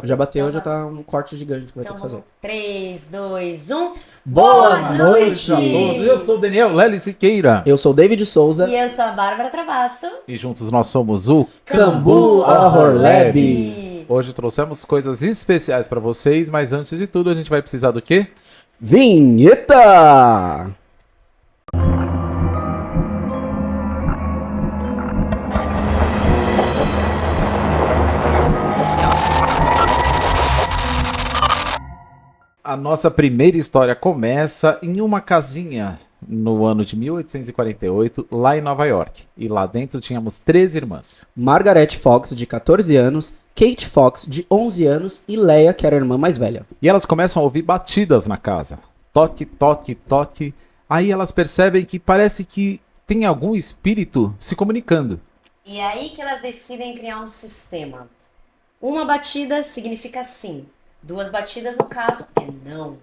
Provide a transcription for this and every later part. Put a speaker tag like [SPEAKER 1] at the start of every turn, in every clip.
[SPEAKER 1] Já bateu,
[SPEAKER 2] Então
[SPEAKER 1] já tá um corte gigante que vai ter
[SPEAKER 2] Então
[SPEAKER 1] que fazer.
[SPEAKER 2] vamos. 3, 2, 1.
[SPEAKER 1] Boa noite
[SPEAKER 3] a todos. Eu sou o Daniel Lely Siqueira.
[SPEAKER 1] Eu sou o David Souza.
[SPEAKER 2] E eu sou a Bárbara Travasso.
[SPEAKER 3] E juntos nós somos o
[SPEAKER 1] Cambu Horror Lab.
[SPEAKER 3] Hoje trouxemos coisas especiais pra vocês, mas antes de tudo a gente vai precisar do quê?
[SPEAKER 1] Vinheta!
[SPEAKER 3] A nossa primeira história começa em uma casinha no ano de 1848, lá em Nova York. E lá dentro tínhamos 13 irmãs.
[SPEAKER 1] Margaret Fox, de 14 anos, Kate Fox, de 11 anos e Leia, que era a irmã mais velha.
[SPEAKER 3] E elas começam a ouvir batidas na casa. Toque, toque, toque. Aí elas percebem que parece que tem algum espírito se comunicando.
[SPEAKER 2] E é aí que elas decidem criar um sistema. Uma batida significa sim. 2 batidas, no caso, é não.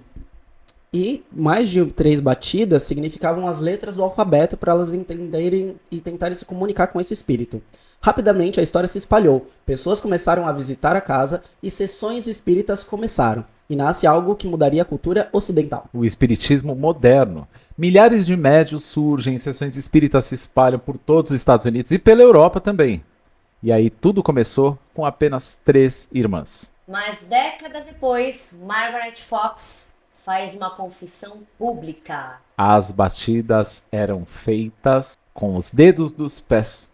[SPEAKER 1] E mais de 3 batidas significavam as letras do alfabeto para elas entenderem e tentarem se comunicar com esse espírito. Rapidamente a história se espalhou, pessoas começaram a visitar a casa e sessões espíritas começaram. E nasce algo que mudaria a cultura ocidental.
[SPEAKER 3] O espiritismo moderno. Milhares de médios surgem, sessões espíritas se espalham por todos os Estados Unidos e pela Europa também. E aí tudo começou com apenas 3 irmãs.
[SPEAKER 2] Mas décadas depois, Margaret Fox faz uma confissão pública.
[SPEAKER 3] As batidas eram feitas com os dedos dos pés.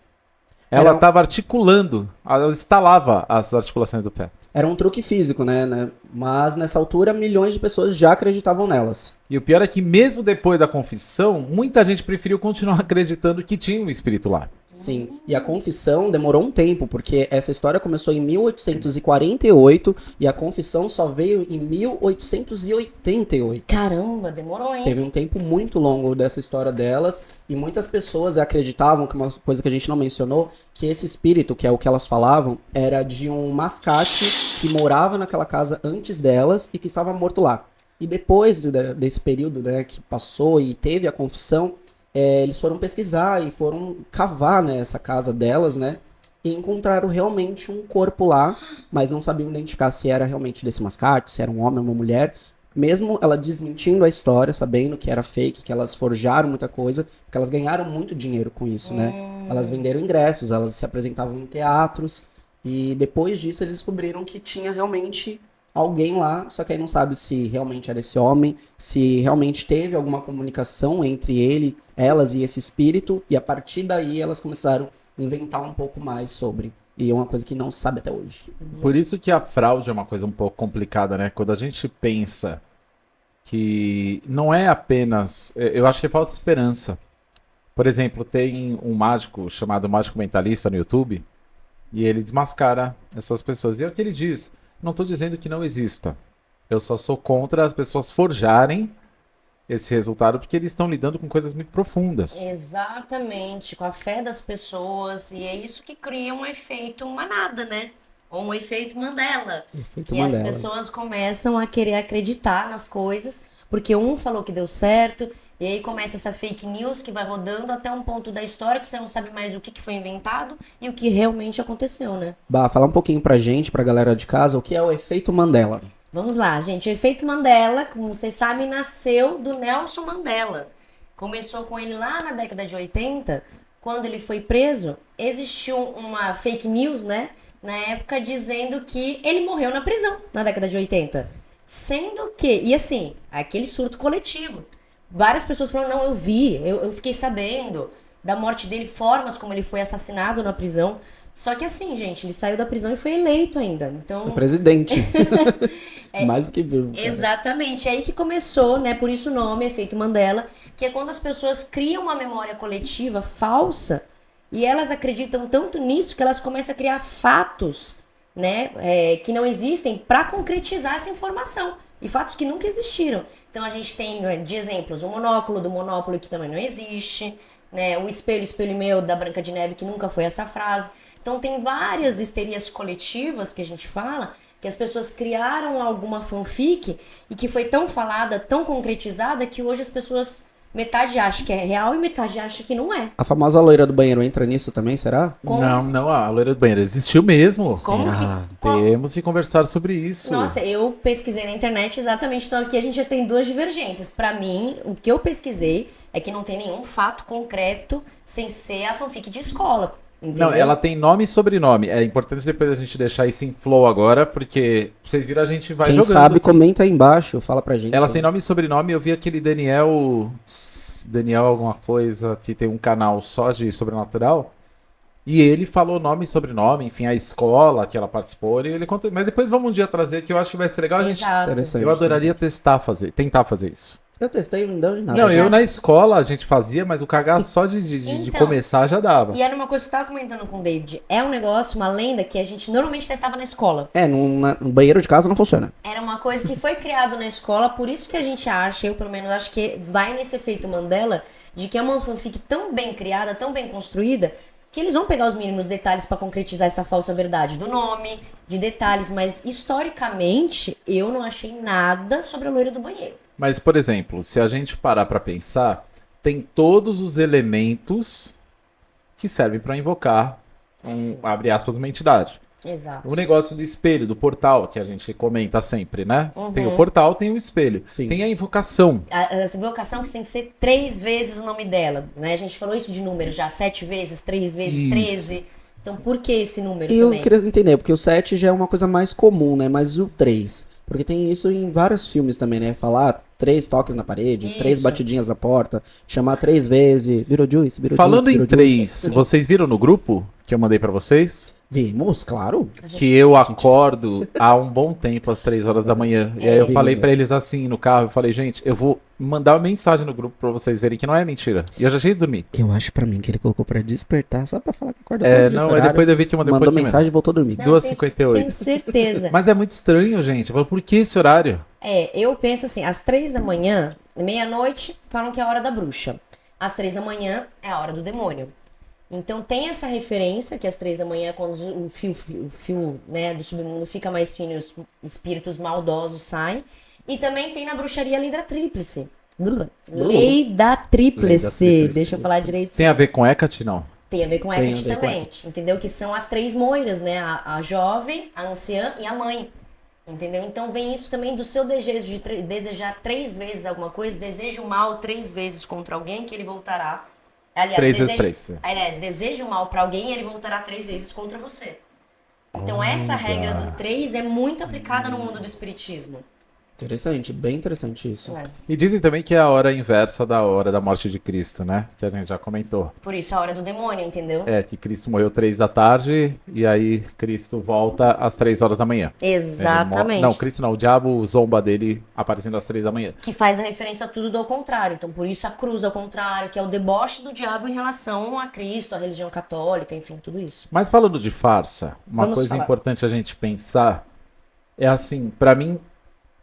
[SPEAKER 3] Ela
[SPEAKER 1] Eram-
[SPEAKER 3] estava articulando, ela estalava as articulações do pé.
[SPEAKER 1] Era um truque físico, né? Mas nessa altura milhões de pessoas já acreditavam nelas.
[SPEAKER 3] E o pior é que mesmo depois da confissão, muita gente preferiu continuar acreditando que tinha um espírito lá.
[SPEAKER 1] Sim, e a confissão demorou um tempo, porque essa história começou em 1848 e a confissão só veio em 1888.
[SPEAKER 2] Caramba, demorou, hein?
[SPEAKER 1] Teve um tempo muito longo dessa história delas e muitas pessoas acreditavam, que uma coisa que a gente não mencionou, que esse espírito, que é o que elas falavam, era de um mascate que morava naquela casa antes delas e que estava morto lá. E depois desse período, né, que passou e teve a confissão, eles foram pesquisar e foram cavar, né, essa casa delas, né? E encontraram realmente um corpo lá, mas não sabiam identificar se era realmente desse mascate, se era um homem ou uma mulher. Mesmo ela desmentindo a história, sabendo que era fake, que elas forjaram muita coisa, porque elas ganharam muito dinheiro com isso, né? Elas venderam ingressos, elas se apresentavam em teatros, e depois disso eles descobriram que tinha realmente alguém lá, só que aí não sabe se realmente era esse homem, se realmente teve alguma comunicação entre elas e esse espírito, e a partir daí elas começaram a inventar um pouco mais sobre. E é uma coisa que não se sabe até hoje.
[SPEAKER 3] Por isso que a fraude é uma coisa um pouco complicada, né? Quando a gente pensa que não é apenas... Eu acho que falta esperança. Por exemplo, tem um mágico chamado Mágico Mentalista no YouTube e ele desmascara essas pessoas. E é o que ele diz. Não estou dizendo que não exista. Eu só sou contra as pessoas forjarem esse resultado porque eles estão lidando com coisas muito profundas.
[SPEAKER 2] Exatamente, com a fé das pessoas. E é isso que cria um efeito manada, né? Ou um efeito Mandela.
[SPEAKER 1] Efeito
[SPEAKER 2] Que as
[SPEAKER 1] Mandela.
[SPEAKER 2] pessoas começam a querer acreditar nas coisas, porque um falou que deu certo, e aí começa essa fake news que vai rodando até um ponto da história que você não sabe mais o que foi inventado e o que realmente aconteceu, né?
[SPEAKER 1] Bah, fala um pouquinho pra gente, pra galera de casa, o que é o efeito Mandela.
[SPEAKER 2] Vamos lá, gente. O efeito Mandela, como vocês sabem, nasceu do Nelson Mandela. Começou com ele lá na década de 80, quando ele foi preso. Existiu uma fake news, né? Na época, dizendo que ele morreu na prisão, na década de 80. Sendo que, e assim, aquele surto coletivo. Várias pessoas falaram, não, eu vi, eu fiquei sabendo da morte dele, formas como ele foi assassinado na prisão. Só que assim, gente, ele saiu da prisão e foi eleito ainda. Então,
[SPEAKER 1] O presidente. Mais do que vivo. Cara.
[SPEAKER 2] exatamente, é aí que começou, né? Por isso o nome, efeito Mandela, que é quando as pessoas criam uma memória coletiva falsa e elas acreditam tanto nisso que elas começam a criar fatos, né? Que não existem para concretizar essa informação. E fatos que nunca existiram. Então a gente tem, né, de exemplos, o monóculo do Monópoly, que também não existe, né? O espelho, espelho meu, da Branca de Neve, que nunca foi essa frase. Então tem várias histerias coletivas que a gente fala, que as pessoas criaram alguma fanfic e que foi tão falada, tão concretizada, que hoje as pessoas metade acha que é real e metade acha que não é.
[SPEAKER 1] A famosa loira do banheiro entra nisso também, será?
[SPEAKER 2] Como?
[SPEAKER 3] Não, a loira do banheiro existiu mesmo.
[SPEAKER 2] Como
[SPEAKER 1] Será?
[SPEAKER 3] Temos que conversar sobre isso.
[SPEAKER 2] Nossa, eu pesquisei na internet exatamente, então aqui a gente já tem duas divergências. Pra mim, o que eu pesquisei é que não tem nenhum fato concreto sem ser a fanfic de escola. Entendeu?
[SPEAKER 3] Não, ela tem nome e sobrenome. É importante depois a gente deixar isso em flow agora, porque vocês viram, a gente vai
[SPEAKER 1] Quem
[SPEAKER 3] jogando.
[SPEAKER 1] sabe,
[SPEAKER 3] aqui.
[SPEAKER 1] comenta aí embaixo, fala pra gente.
[SPEAKER 3] Ela tem nome e sobrenome. Eu vi aquele Daniel alguma coisa, que tem um canal só de sobrenatural. E ele falou nome e sobrenome, enfim, a escola que ela participou. Ele conta, mas depois vamos um dia trazer, que eu acho que vai ser legal.
[SPEAKER 2] Exato.
[SPEAKER 1] Interessante.
[SPEAKER 3] Eu adoraria tentar fazer isso.
[SPEAKER 1] Eu testei e não deu de nada.
[SPEAKER 3] Não,
[SPEAKER 2] já-
[SPEAKER 3] eu na escola a gente fazia, mas o cagar só de
[SPEAKER 2] Então,
[SPEAKER 3] começar já dava.
[SPEAKER 2] E era uma coisa que eu tava comentando com o David. É um negócio, uma lenda que a gente normalmente testava na escola.
[SPEAKER 1] No banheiro de casa não funciona.
[SPEAKER 2] Era uma coisa que foi criado na escola, por isso que a gente acha, eu pelo menos acho que vai nesse efeito Mandela, de que é uma fanfic tão bem criada, tão bem construída, que eles vão pegar os mínimos detalhes pra concretizar essa falsa verdade do nome, de detalhes, mas historicamente eu não achei nada sobre a loira do banheiro.
[SPEAKER 3] Mas, por exemplo, se a gente parar pra pensar, tem todos os elementos que servem pra invocar, abre aspas, uma entidade.
[SPEAKER 2] Exato.
[SPEAKER 3] O negócio do espelho, do portal, que a gente comenta sempre, né?
[SPEAKER 2] Uhum.
[SPEAKER 3] Tem o portal, tem o espelho.
[SPEAKER 1] Sim.
[SPEAKER 3] Tem a invocação.
[SPEAKER 2] A invocação que tem que ser 3 vezes o nome dela, né? A gente falou isso de números já, 7 vezes, 3 vezes,
[SPEAKER 3] Isso.
[SPEAKER 2] 13. Então por que esse número
[SPEAKER 1] E eu
[SPEAKER 2] também?
[SPEAKER 1] queria entender, porque o 7 já é uma coisa mais comum, né? Mas o 3. Porque tem isso em vários filmes também, né? Falar 3 toques na parede, 3
[SPEAKER 2] Isso.
[SPEAKER 1] batidinhas na porta, chamar 3 vezes, Beetlejuice, Beetlejuice,
[SPEAKER 3] Falando em
[SPEAKER 1] Beetlejuice.
[SPEAKER 3] 3, vocês viram no grupo que eu mandei pra vocês?
[SPEAKER 1] Vimos, claro.
[SPEAKER 3] Que eu acordo há um bom tempo, às 3 horas da manhã. E aí eu
[SPEAKER 1] Vimos
[SPEAKER 3] falei pra
[SPEAKER 1] mesmo.
[SPEAKER 3] eles assim, no carro, eu falei, gente, eu vou mandar uma mensagem no grupo pra vocês verem que não é mentira. E eu já cheguei de dormir.
[SPEAKER 1] Eu acho pra mim que ele colocou pra despertar, só pra falar que acorda todo
[SPEAKER 3] É,
[SPEAKER 1] dia
[SPEAKER 3] não,
[SPEAKER 1] esse
[SPEAKER 3] aí
[SPEAKER 1] horário.
[SPEAKER 3] depois eu vi que eu mandei um
[SPEAKER 1] Mandou
[SPEAKER 3] pouquinho
[SPEAKER 1] mensagem e voltou a dormir.
[SPEAKER 2] Não,
[SPEAKER 3] 2h58.
[SPEAKER 2] Tenho certeza.
[SPEAKER 3] Mas é muito estranho, gente. Eu falo, por que esse horário?
[SPEAKER 2] Eu penso assim, às 3 da manhã, meia-noite, falam que é a hora da bruxa. Às 3 da manhã é a hora do demônio. Então tem essa referência que às 3 da manhã é quando o fio, né, do submundo fica mais fino e os espíritos maldosos saem. E também tem na bruxaria a lei da tríplice. Lei da tríplice. Deixa eu falar direito.
[SPEAKER 3] Tem a ver com Hecate, não?
[SPEAKER 2] Tem a ver com
[SPEAKER 1] Tem
[SPEAKER 2] Hecate
[SPEAKER 1] a ver com
[SPEAKER 2] também, entendeu? Que são as 3 moiras, né? A jovem, a anciã e a mãe. Entendeu? Então vem isso também do seu desejo de desejar 3 vezes alguma coisa, deseja o mal 3 vezes contra alguém que ele voltará. Aliás,
[SPEAKER 3] 3 vezes 3.
[SPEAKER 2] aliás, deseja o mal pra alguém e ele voltará 3 vezes contra você. Então essa regra do 3 é muito aplicada no mundo do espiritismo.
[SPEAKER 1] Interessante, bem interessante isso.
[SPEAKER 2] É.
[SPEAKER 3] E dizem também que é a hora inversa da hora da morte de Cristo, né? Que a gente já comentou.
[SPEAKER 2] Por isso a hora do demônio, entendeu?
[SPEAKER 3] É, que Cristo morreu 3 da tarde e aí Cristo volta às 3 horas da manhã.
[SPEAKER 2] Exatamente.
[SPEAKER 3] Não, Cristo não, o diabo zomba dele aparecendo às 3 da manhã.
[SPEAKER 2] Que faz a referência a tudo do ao contrário. Então, por isso a cruz ao contrário, que é o deboche do diabo em relação a Cristo, a religião católica, enfim, tudo isso.
[SPEAKER 3] Mas falando de farsa, uma
[SPEAKER 2] Vamos
[SPEAKER 3] coisa
[SPEAKER 2] falar.
[SPEAKER 3] importante a gente pensar é assim, pra mim,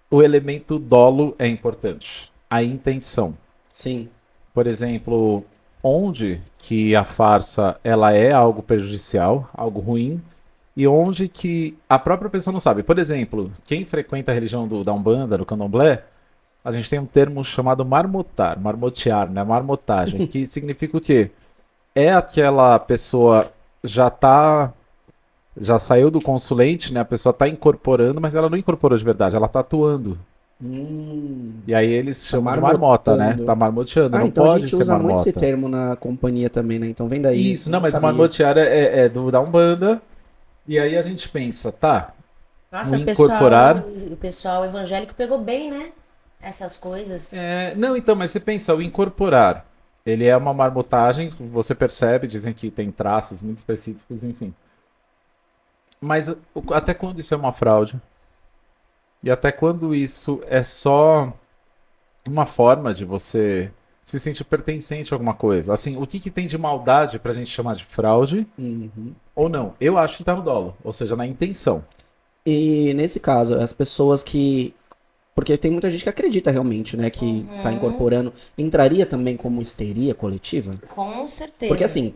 [SPEAKER 3] o elemento dolo é importante. A intenção.
[SPEAKER 1] Sim.
[SPEAKER 3] Por exemplo, onde que a farsa ela é algo prejudicial, algo ruim, e onde que a própria pessoa não sabe. Por exemplo, quem frequenta a religião da Umbanda, do Candomblé, a gente tem um termo chamado marmotear, né? Marmotagem, que significa o quê? É aquela pessoa já saiu do consulente, né? A pessoa tá incorporando, mas ela não incorporou de verdade, ela tá atuando. E aí eles chamam de marmota, né?
[SPEAKER 1] marmotando.
[SPEAKER 3] Tá marmoteando, não
[SPEAKER 1] Então a
[SPEAKER 3] pode
[SPEAKER 1] gente
[SPEAKER 3] ser
[SPEAKER 1] usa muito
[SPEAKER 3] marmota.
[SPEAKER 1] esse termo na companhia também, né? Então vem daí.
[SPEAKER 3] Isso, não, mas o
[SPEAKER 1] sabia.
[SPEAKER 3] marmotear é da Umbanda. E aí a gente pensa, tá,
[SPEAKER 2] Nossa,
[SPEAKER 3] O
[SPEAKER 2] o pessoal evangélico pegou bem, né? Essas coisas.
[SPEAKER 3] não, então, mas você pensa, o incorporar, ele é uma marmotagem, você percebe, dizem que tem traços muito específicos, enfim. Mas até quando isso é uma fraude? E até quando isso é só uma forma de você se sentir pertencente a alguma coisa? Assim, o que tem de maldade pra gente chamar de fraude
[SPEAKER 1] Uhum.
[SPEAKER 3] ou não? Eu acho que tá no dolo, ou seja, na intenção.
[SPEAKER 1] E nesse caso, as pessoas que. Porque tem muita gente que acredita realmente, né? Que tá incorporando. Entraria também como histeria coletiva?
[SPEAKER 2] Com certeza.
[SPEAKER 1] Porque assim,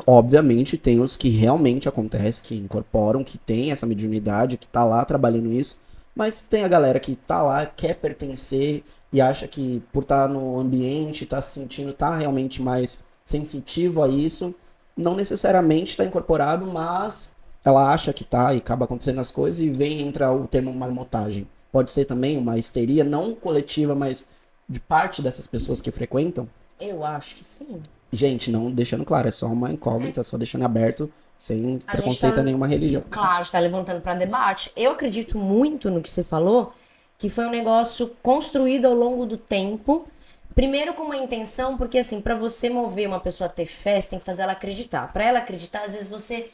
[SPEAKER 1] obviamente, tem os que realmente acontece, que incorporam, que tem essa mediunidade, que tá lá trabalhando isso. Mas tem a galera que tá lá, quer pertencer e acha que por estar no ambiente, tá se sentindo, tá realmente mais sensitivo a isso, não necessariamente está incorporado, mas ela acha que tá e acaba acontecendo as coisas e vem entra o termo marmotagem. Pode ser também uma histeria não coletiva, mas de parte dessas pessoas que frequentam.
[SPEAKER 2] Eu acho que sim.
[SPEAKER 1] Gente, não deixando claro, é só uma incógnita, só deixando aberto, sem
[SPEAKER 2] A
[SPEAKER 1] preconceito
[SPEAKER 2] gente
[SPEAKER 1] a nenhuma religião.
[SPEAKER 2] Claro, está levantando para debate. Eu acredito muito no que você falou, que foi um negócio construído ao longo do tempo. Primeiro com uma intenção, porque assim, para você mover uma pessoa a ter fé, você tem que fazer ela acreditar. Para ela acreditar, às vezes você,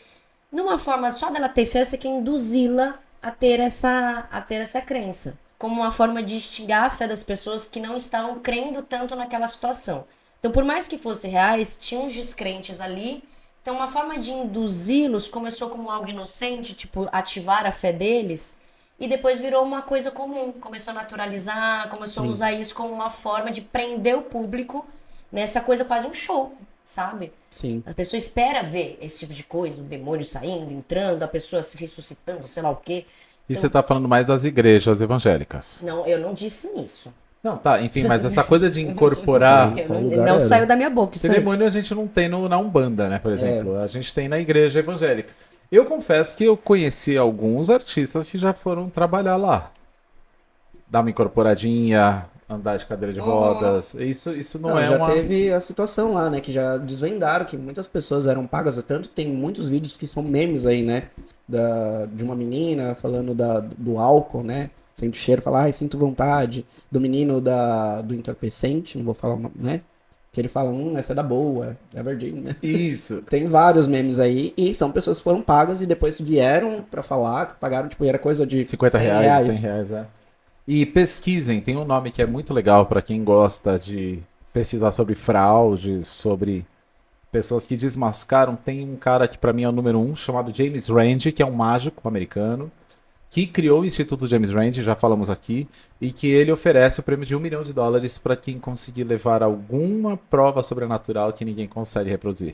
[SPEAKER 2] numa forma só dela ter fé, você quer induzi-la a ter essa crença. Como uma forma de instigar a fé das pessoas que não estavam crendo tanto naquela situação. Então, por mais que fossem reais, tinha uns descrentes ali. Então, uma forma de induzi-los começou como algo inocente, tipo, ativar a fé deles, e depois virou uma coisa comum. Começou a naturalizar, começou a usar isso como uma forma de prender o público nessa coisa, quase um show, sabe?
[SPEAKER 1] Sim.
[SPEAKER 2] A pessoa espera ver esse tipo de coisa, o demônio saindo, entrando, a pessoa se ressuscitando, sei lá o quê.
[SPEAKER 3] E você tá falando mais das igrejas evangélicas.
[SPEAKER 2] Não, eu não disse isso.
[SPEAKER 3] Não, tá, enfim, mas essa coisa de incorporar.
[SPEAKER 2] Eu
[SPEAKER 1] qual
[SPEAKER 2] não,
[SPEAKER 1] lugar
[SPEAKER 2] não
[SPEAKER 1] era?
[SPEAKER 2] saiu da minha boca isso aí.
[SPEAKER 3] Demônio a gente não tem na Umbanda, né, por exemplo. A gente tem na igreja evangélica. Eu confesso que eu conheci alguns artistas que já foram trabalhar lá. Dar uma incorporadinha, andar de cadeira de rodas. Isso não, é
[SPEAKER 1] já
[SPEAKER 3] uma...
[SPEAKER 1] teve a situação lá, né? Que já desvendaram que muitas pessoas eram pagas. Tanto que tem muitos vídeos que são memes aí, né? De uma menina falando do álcool, né? Sente o cheiro, fala, ai, sinto vontade. Do menino do entorpecente, não vou falar, né? Que ele fala, essa é da boa, é verdinha, né?
[SPEAKER 3] Isso.
[SPEAKER 1] Tem vários memes aí, e são pessoas que foram pagas e depois vieram pra falar, que pagaram, tipo, era coisa de
[SPEAKER 3] 50
[SPEAKER 1] 100
[SPEAKER 3] reais, 100 reais, é. E pesquisem, tem um nome que é muito legal para quem gosta de pesquisar sobre fraudes, sobre pessoas que desmascaram. Tem um cara que para mim é o número 1, chamado James Randi, que é um mágico americano, que criou o Instituto James Randi, já falamos aqui, e que ele oferece o prêmio de $1 milhão para quem conseguir levar alguma prova sobrenatural que ninguém consegue reproduzir.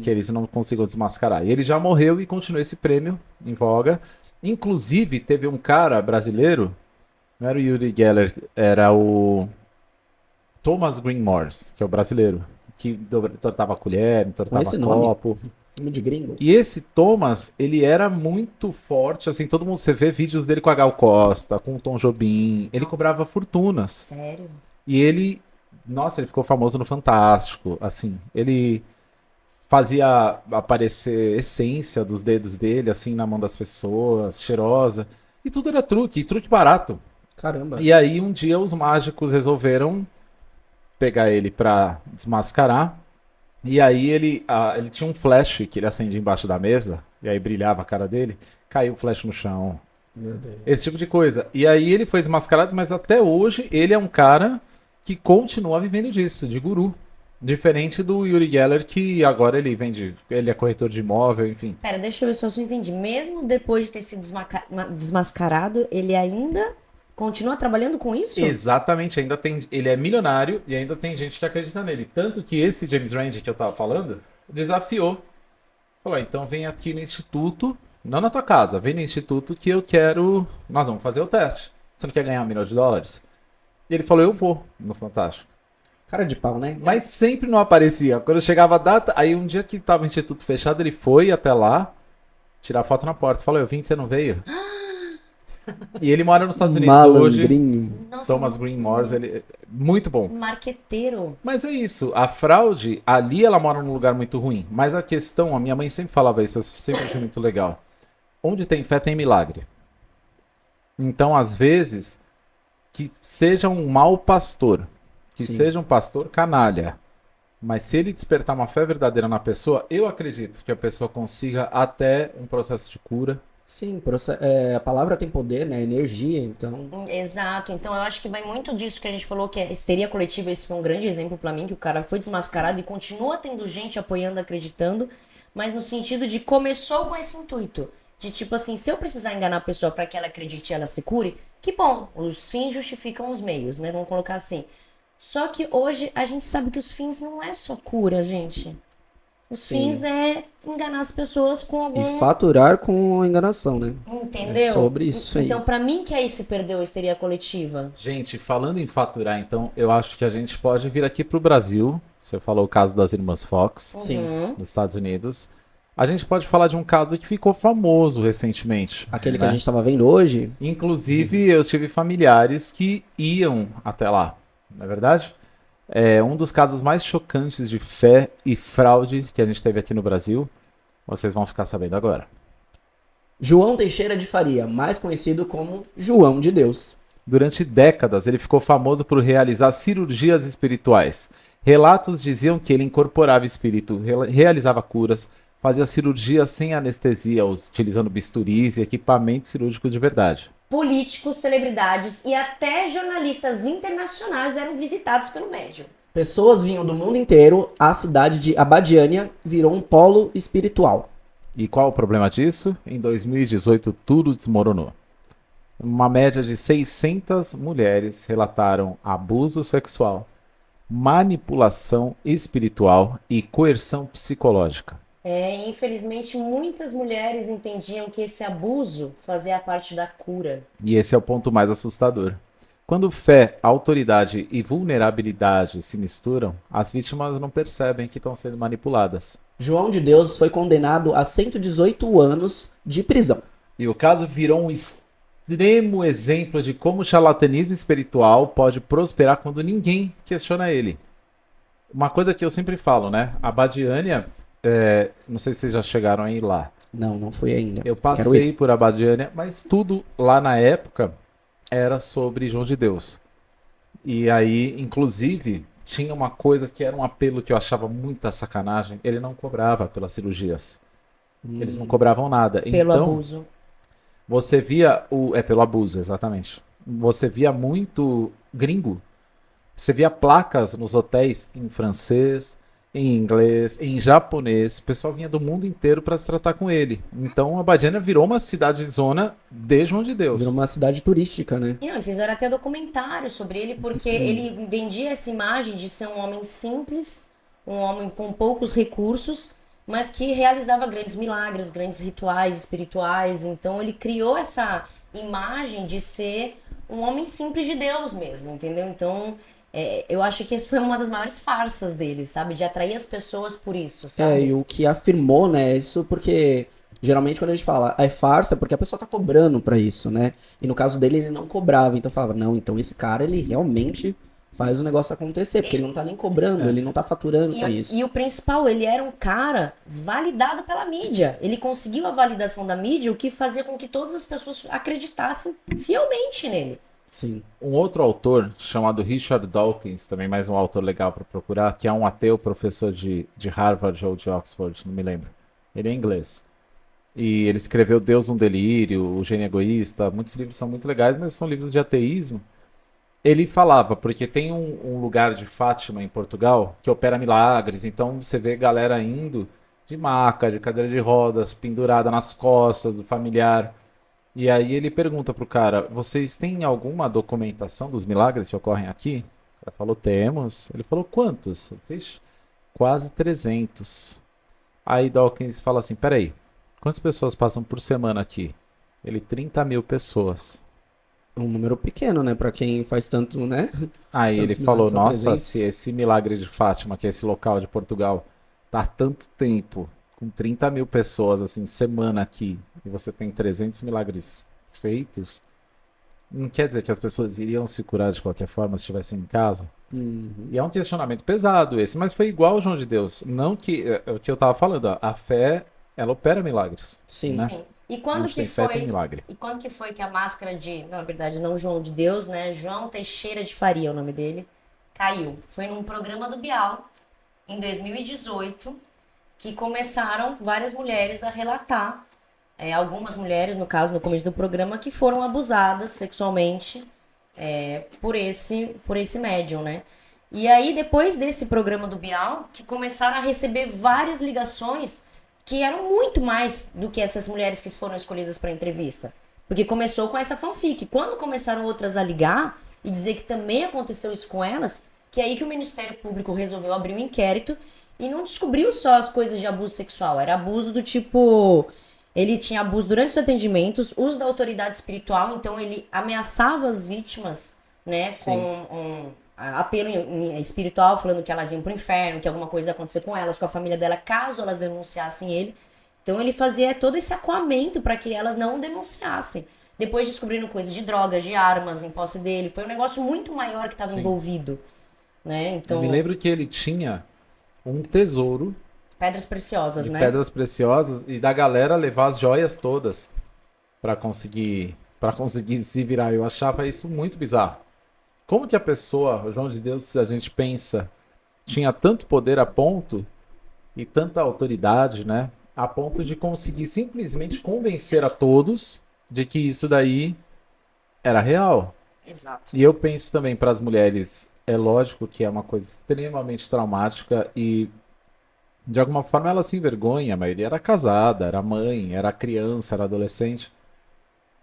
[SPEAKER 3] Que eles não consigam desmascarar. E ele já morreu e continua esse prêmio em voga. Inclusive, teve um cara brasileiro, não era o Uri Geller, era o Thomas Green Morse, que é o brasileiro, que entortava colher, entortava
[SPEAKER 1] esse nome?
[SPEAKER 3] copo.
[SPEAKER 1] Nome de gringo.
[SPEAKER 3] E esse Thomas, ele era muito forte, assim, todo mundo, você vê vídeos dele com a Gal Costa, com o Tom Jobim, ele cobrava fortunas.
[SPEAKER 2] Sério?
[SPEAKER 3] E ele, nossa, ele ficou famoso no Fantástico, assim, ele fazia aparecer essência dos dedos dele, assim, na mão das pessoas, cheirosa, e tudo era truque, e truque barato.
[SPEAKER 1] Caramba.
[SPEAKER 3] E aí um dia os mágicos resolveram pegar ele pra desmascarar. E aí ele tinha um flash que ele acendia embaixo da mesa, e aí brilhava a cara dele, caiu o flash no chão.
[SPEAKER 1] Meu Deus.
[SPEAKER 3] Esse tipo de coisa. E aí ele foi desmascarado, mas até hoje ele é um cara que continua vivendo disso, de guru. Diferente do Uri Geller, que agora ele vende, ele é corretor de imóvel, enfim.
[SPEAKER 2] Pera, deixa eu ver se eu entendi. Mesmo depois de ter sido desmascarado, ele ainda continua trabalhando com isso?
[SPEAKER 3] Exatamente, ainda tem, ele é milionário e ainda tem gente que acredita nele. Tanto que esse James Randi que eu tava falando, desafiou. Falou, então vem aqui no instituto, não na tua casa, vem no instituto que eu quero, nós vamos fazer o teste. Você não quer ganhar $1 milhão? E ele falou, eu vou no Fantástico.
[SPEAKER 1] Cara de pau, né?
[SPEAKER 3] Mas sempre não aparecia. Quando chegava a data, aí um dia que tava o instituto fechado, ele foi até lá, tirar foto na porta. Falou, eu vim, você não veio? E ele mora nos Estados Unidos hoje.
[SPEAKER 1] Malandrinho.
[SPEAKER 2] Nossa,
[SPEAKER 3] Thomas Green Morse, ele muito bom.
[SPEAKER 2] marqueteiro.
[SPEAKER 3] Mas é isso, a fraude, ali ela mora num lugar muito ruim. Mas a questão, a minha mãe sempre falava isso, eu sempre achei muito legal. Onde tem fé tem milagre. Então, às vezes, que seja um mau pastor, que
[SPEAKER 1] Sim.
[SPEAKER 3] seja um pastor canalha, mas se ele despertar uma fé verdadeira na pessoa, eu acredito que a pessoa consiga até um processo de cura.
[SPEAKER 1] Sim, a palavra tem poder, né? Energia, então.
[SPEAKER 2] Exato, então eu acho que vai muito disso que a gente falou, que é histeria coletiva. Esse foi um grande exemplo pra mim, que o cara foi desmascarado e continua tendo gente apoiando, acreditando, mas no sentido de começou com esse intuito, de tipo assim, se eu precisar enganar a pessoa pra que ela acredite e ela se cure, que bom, os fins justificam os meios, né? Vamos colocar assim. Só que hoje a gente sabe que os fins não é só cura, gente. Os
[SPEAKER 1] Sim.
[SPEAKER 2] fins é enganar as pessoas com algum...
[SPEAKER 1] E faturar com a enganação, né?
[SPEAKER 2] Entendeu?
[SPEAKER 1] É sobre isso aí.
[SPEAKER 2] Então, pra mim, que aí se perdeu a histeria coletiva.
[SPEAKER 3] Gente, falando em faturar, então, eu acho que a gente pode vir aqui pro Brasil. Você falou o caso das irmãs Fox,
[SPEAKER 1] Sim.
[SPEAKER 3] nos Estados Unidos. A gente pode falar de um caso que ficou famoso recentemente.
[SPEAKER 1] Aquele que
[SPEAKER 3] né?
[SPEAKER 1] a gente tava vendo hoje,
[SPEAKER 3] Inclusive, eu tive familiares que iam até lá, não é verdade? É um dos casos mais chocantes de fé e fraude que a gente teve aqui no Brasil. Vocês vão ficar sabendo agora.
[SPEAKER 1] João Teixeira de Faria, mais conhecido como João de Deus.
[SPEAKER 3] Durante décadas, ele ficou famoso por realizar cirurgias espirituais. Relatos diziam que ele incorporava espírito, realizava curas, fazia cirurgias sem anestesia, utilizando bisturis e equipamentos cirúrgicos de verdade.
[SPEAKER 2] Políticos, celebridades e até jornalistas internacionais eram visitados pelo médium.
[SPEAKER 1] Pessoas vinham do mundo inteiro, a cidade de Abadiânia virou um polo espiritual.
[SPEAKER 3] E qual o problema disso? Em 2018, tudo desmoronou. Uma média de 600 mulheres relataram abuso sexual, manipulação espiritual e coerção psicológica.
[SPEAKER 2] Infelizmente, muitas mulheres entendiam que esse abuso fazia parte da cura.
[SPEAKER 3] E esse é o ponto mais assustador. Quando fé, autoridade e vulnerabilidade se misturam, as vítimas não percebem que estão sendo manipuladas.
[SPEAKER 1] João de Deus foi condenado a 118 anos de prisão.
[SPEAKER 3] E o caso virou um extremo exemplo de como o charlatanismo espiritual pode prosperar quando ninguém questiona ele. Uma coisa que eu sempre falo, né? A Abadiânia, não sei se vocês já chegaram aí lá.
[SPEAKER 1] Não, não fui ainda.
[SPEAKER 3] Eu
[SPEAKER 1] Quero ir.
[SPEAKER 3] passei por Abadiânia, mas tudo lá na época era sobre João de Deus. E aí, inclusive, tinha uma coisa que era um apelo que eu achava muita sacanagem. Ele não cobrava pelas cirurgias. Eles não cobravam nada.
[SPEAKER 2] Pelo
[SPEAKER 3] Então,
[SPEAKER 2] abuso.
[SPEAKER 3] você via pelo abuso, exatamente. Você via muito gringo. Você via placas nos hotéis em francês, em inglês, em japonês. O pessoal vinha do mundo inteiro para se tratar com ele. Então a Abadiânia virou uma cidade-zona de João de Deus.
[SPEAKER 1] Virou uma cidade turística, né?
[SPEAKER 2] E não, fizeram até documentário sobre ele, porque ele vendia essa imagem de ser um homem simples, um homem com poucos recursos, mas que realizava grandes milagres, grandes rituais espirituais. Então ele criou essa imagem de ser um homem simples de Deus mesmo, entendeu? Então eu acho que essa foi uma das maiores farsas dele, sabe? De atrair as pessoas por isso, sabe?
[SPEAKER 1] E o que afirmou, né? Isso porque geralmente quando a gente fala é farsa, é porque a pessoa tá cobrando pra isso, né? E no caso dele, ele não cobrava. Então eu falava, não, então esse cara, ele realmente faz o negócio acontecer, porque ele não tá nem cobrando, ele não tá faturando com isso.
[SPEAKER 2] E o principal, ele era um cara validado pela mídia. Ele conseguiu a validação da mídia, o que fazia com que todas as pessoas acreditassem fielmente nele.
[SPEAKER 1] Sim.
[SPEAKER 3] Um outro autor chamado Richard Dawkins, também mais um autor legal para procurar, que é um ateu professor de Harvard ou de Oxford, não me lembro. Ele é inglês. E ele escreveu Deus um Delírio, O Gênio Egoísta. Muitos livros são muito legais, mas são livros de ateísmo. Ele falava, porque tem um lugar de Fátima em Portugal que opera milagres, então você vê galera indo de maca, de cadeira de rodas, pendurada nas costas do familiar. E aí ele pergunta pro cara, vocês têm alguma documentação dos milagres que ocorrem aqui? O cara falou, temos. Ele falou, quantos? Ele fez quase 300. Aí Dawkins fala assim, peraí, quantas pessoas passam por semana aqui? Ele, 30 mil pessoas.
[SPEAKER 1] Um número pequeno, né? Pra quem faz tanto, né?
[SPEAKER 3] Aí ele
[SPEAKER 1] Tantos
[SPEAKER 3] falou,
[SPEAKER 1] milagres, são
[SPEAKER 3] nossa,
[SPEAKER 1] 300.
[SPEAKER 3] se esse milagre de Fátima, que é esse local de Portugal, tá há tanto tempo, com 30 mil pessoas, assim, semana aqui, e você tem 300 milagres feitos, não quer dizer que as pessoas iriam se curar de qualquer forma se estivessem em casa? E é um questionamento pesado esse, mas foi igual ao João de Deus. Não que, é o que eu tava falando, ó, a fé, ela opera milagres.
[SPEAKER 1] Sim.
[SPEAKER 3] Né?
[SPEAKER 2] Sim. E quando
[SPEAKER 3] Onde
[SPEAKER 2] que
[SPEAKER 3] tem fé, tem
[SPEAKER 2] foi?
[SPEAKER 3] milagre.
[SPEAKER 2] E quando que foi que a máscara de, na verdade, não João de Deus, né? João Teixeira de Faria, é o nome dele, caiu. Foi num programa do Bial, em 2018, que começaram várias mulheres a relatar, algumas mulheres, no caso, no começo do programa, que foram abusadas sexualmente por esse médium, né? E aí, depois desse programa do Bial, que começaram a receber várias ligações que eram muito mais do que essas mulheres que foram escolhidas para entrevista. Porque começou com essa fanfic. Quando começaram outras a ligar e dizer que também aconteceu isso com elas, Que é aí que o Ministério Público resolveu abrir um inquérito e não descobriu só as coisas de abuso sexual. Era abuso do tipo... Ele tinha abuso durante os atendimentos, uso da autoridade espiritual, então ele ameaçava as vítimas, né, com apelo espiritual, falando que elas iam pro inferno, que alguma coisa ia acontecer com elas, com a família dela, caso elas denunciassem ele. Então ele fazia todo esse acuamento para que elas não denunciassem. Depois descobrindo coisas de drogas, de armas em posse dele. Foi um negócio muito maior que estava envolvido, né? Então,
[SPEAKER 3] Eu me lembro que ele tinha um tesouro
[SPEAKER 2] pedras preciosas,
[SPEAKER 3] de
[SPEAKER 2] né?
[SPEAKER 3] pedras preciosas e da galera levar as joias todas para conseguir se virar. Eu achava isso muito bizarro. Como que a pessoa, o João de Deus, se a gente pensa, tinha tanto poder a ponto e tanta autoridade, né? A ponto de conseguir simplesmente convencer a todos de que isso daí era real.
[SPEAKER 2] Exato.
[SPEAKER 3] E eu penso também para as mulheres, é lógico que é uma coisa extremamente traumática e de alguma forma ela se envergonha, a maioria era casada, era mãe, era criança, era adolescente.